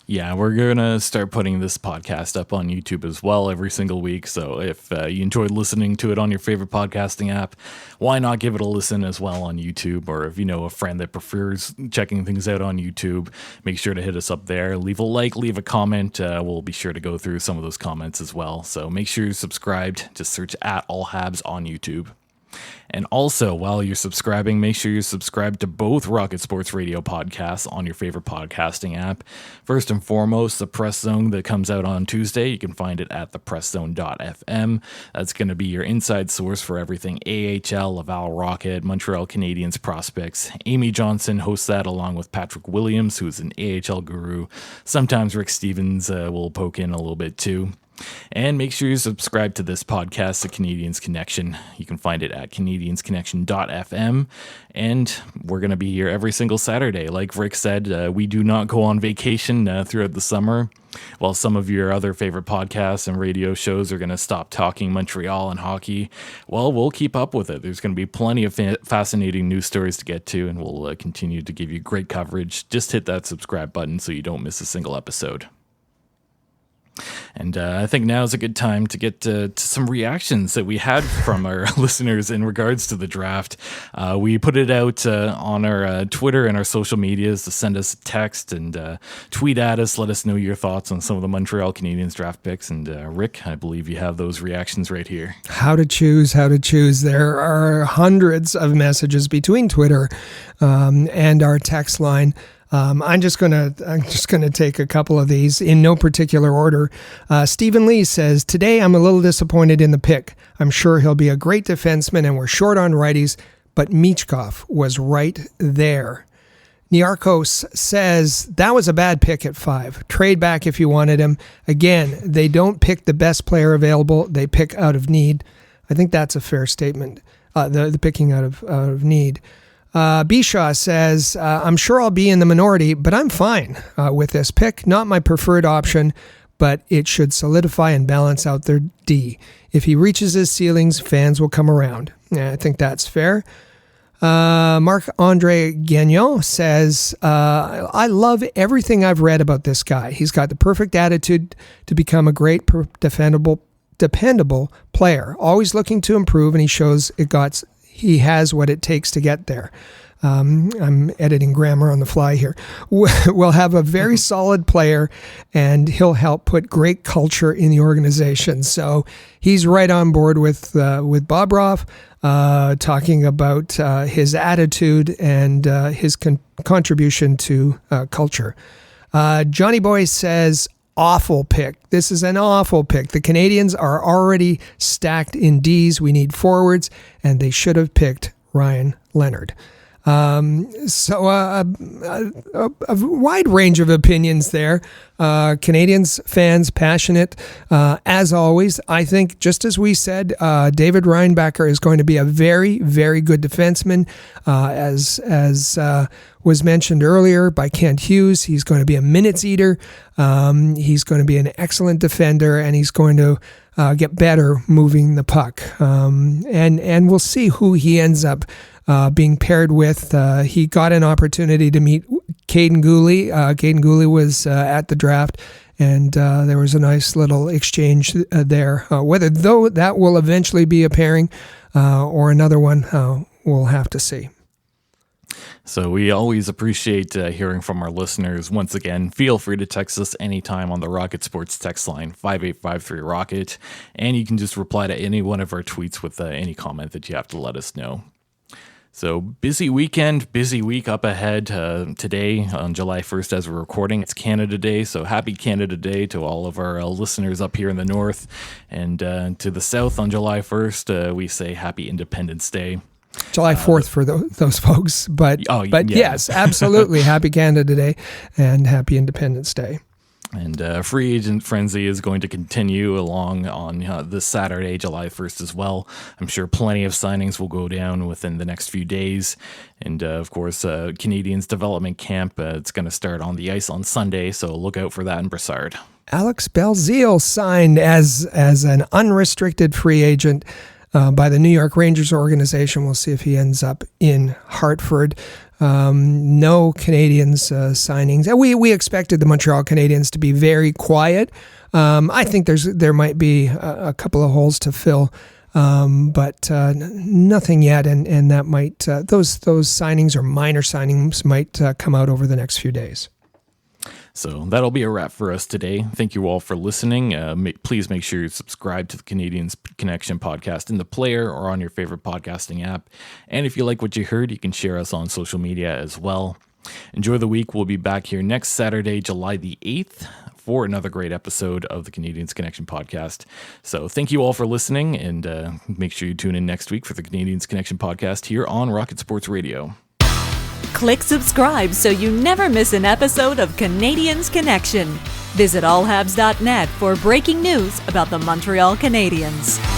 Yeah, we're going to start putting this podcast up on YouTube as well every single week. So if you enjoyed listening to it on your favorite podcasting app, why not give it a listen as well on YouTube? Or if you know a friend that prefers checking things out on YouTube, make sure to hit us up there. Leave a like, leave a comment. We'll be sure to go through some of those comments as well. So make sure you're subscribed. Just search @AllHabs on YouTube. And also, while you're subscribing, make sure you're subscribed to both Rocket Sports Radio podcasts on your favorite podcasting app. First and foremost, the Press Zone that comes out on Tuesday. You can find it at thepresszone.fm. That's going to be your inside source for everything AHL, Laval Rocket, Montreal Canadiens prospects. Amy Johnson hosts that along with Patrick Williams, who's an AHL guru. Sometimes Rick Stevens will poke in a little bit too. And make sure you subscribe to this podcast, The Canadiens Connection. You can find it at canadiensconnection.fm. And we're going to be here every single Saturday. Like Rick said, we do not go on vacation throughout the summer. While some of your other favorite podcasts and radio shows are going to stop talking Montreal and hockey, well, we'll keep up with it. There's going to be plenty of fascinating news stories to get to, and we'll continue to give you great coverage. Just hit that subscribe button so you don't miss a single episode. And I think now is a good time to get to some reactions that we had from our listeners in regards to the draft. We put it out on our Twitter and our social medias to send us a text and tweet at us. Let us know your thoughts on some of the Montreal Canadiens draft picks. And Rick, I believe you have those reactions right here. How to choose. There are hundreds of messages between Twitter and our text line. I'm just gonna take a couple of these in no particular order. Stephen Lee says, today I'm a little disappointed in the pick. I'm sure he'll be a great defenseman and we're short on righties, but Michkov was right there. Niarkos says, that was a bad pick at 5. Trade back if you wanted him. Again, they don't pick the best player available. They pick out of need. I think that's a fair statement, the picking out of need. Bishaw says, I'm sure I'll be in the minority, but I'm fine with this pick. Not my preferred option, but it should solidify and balance out their D. If he reaches his ceilings, fans will come around. Yeah, I think that's fair. Marc-Andre Gagnon says, I love everything I've read about this guy. He's got the perfect attitude to become a great, dependable player. Always looking to improve, and he shows he has what it takes to get there. I'm editing grammar on the fly here. We'll have a very solid player, and he'll help put great culture in the organization. So he's right on board with Bobrov, talking about his attitude and his contribution to culture. Johnny Boy says, awful pick. This is an awful pick. The Canadiens are already stacked in Ds. We need forwards, and they should have picked Ryan Leonard. So a wide range of opinions there. Canadiens fans passionate as always. I think, just as we said, David Reinbacher is going to be a very, very good defenseman. As was mentioned earlier by Kent Hughes, he's going to be a minutes eater. He's going to be an excellent defender, and he's going to get better moving the puck. And we'll see who he ends up being paired with. He got an opportunity to meet Caden Gooley. Caden Gooley was at the draft, and there was a nice little exchange there. Whether though that will eventually be a pairing or another one, we'll have to see. So we always appreciate hearing from our listeners. Once again, feel free to text us anytime on the Rocket Sports text line, 5853-ROCKET, and you can just reply to any one of our tweets with any comment that you have to let us know. So busy weekend, busy week up ahead. Today, on July 1st, as we're recording, it's Canada Day. So happy Canada Day to all of our listeners up here in the north. And to the south on July 1st, we say happy Independence Day. July 4th for those folks. But yeah. Yes, absolutely. Happy Canada Day and happy Independence Day. And free agent frenzy is going to continue along on this Saturday, July 1st as well. I'm sure plenty of signings will go down within the next few days. And of course, Canadiens development camp, it's going to start on the ice on Sunday, so look out for that in Brassard. Alex Belzile signed as an unrestricted free agent by the New York Rangers organization. We'll see if he ends up in Hartford. No Canadiens signings. We expected the Montreal Canadiens to be very quiet. I think there might be a couple of holes to fill, but nothing yet. And that might those signings or minor signings might come out over the next few days. So that'll be a wrap for us today. Thank you all for listening. Please make sure you subscribe to the Canadiens Connection podcast in the player or on your favorite podcasting app. And if you like what you heard, you can share us on social media as well. Enjoy the week. We'll be back here next Saturday, July the 8th, for another great episode of the Canadiens Connection podcast. So thank you all for listening, and make sure you tune in next week for the Canadiens Connection podcast here on Rocket Sports Radio. Click subscribe so you never miss an episode of Canadiens Connection. Visit allhabs.net for breaking news about the Montreal Canadiens.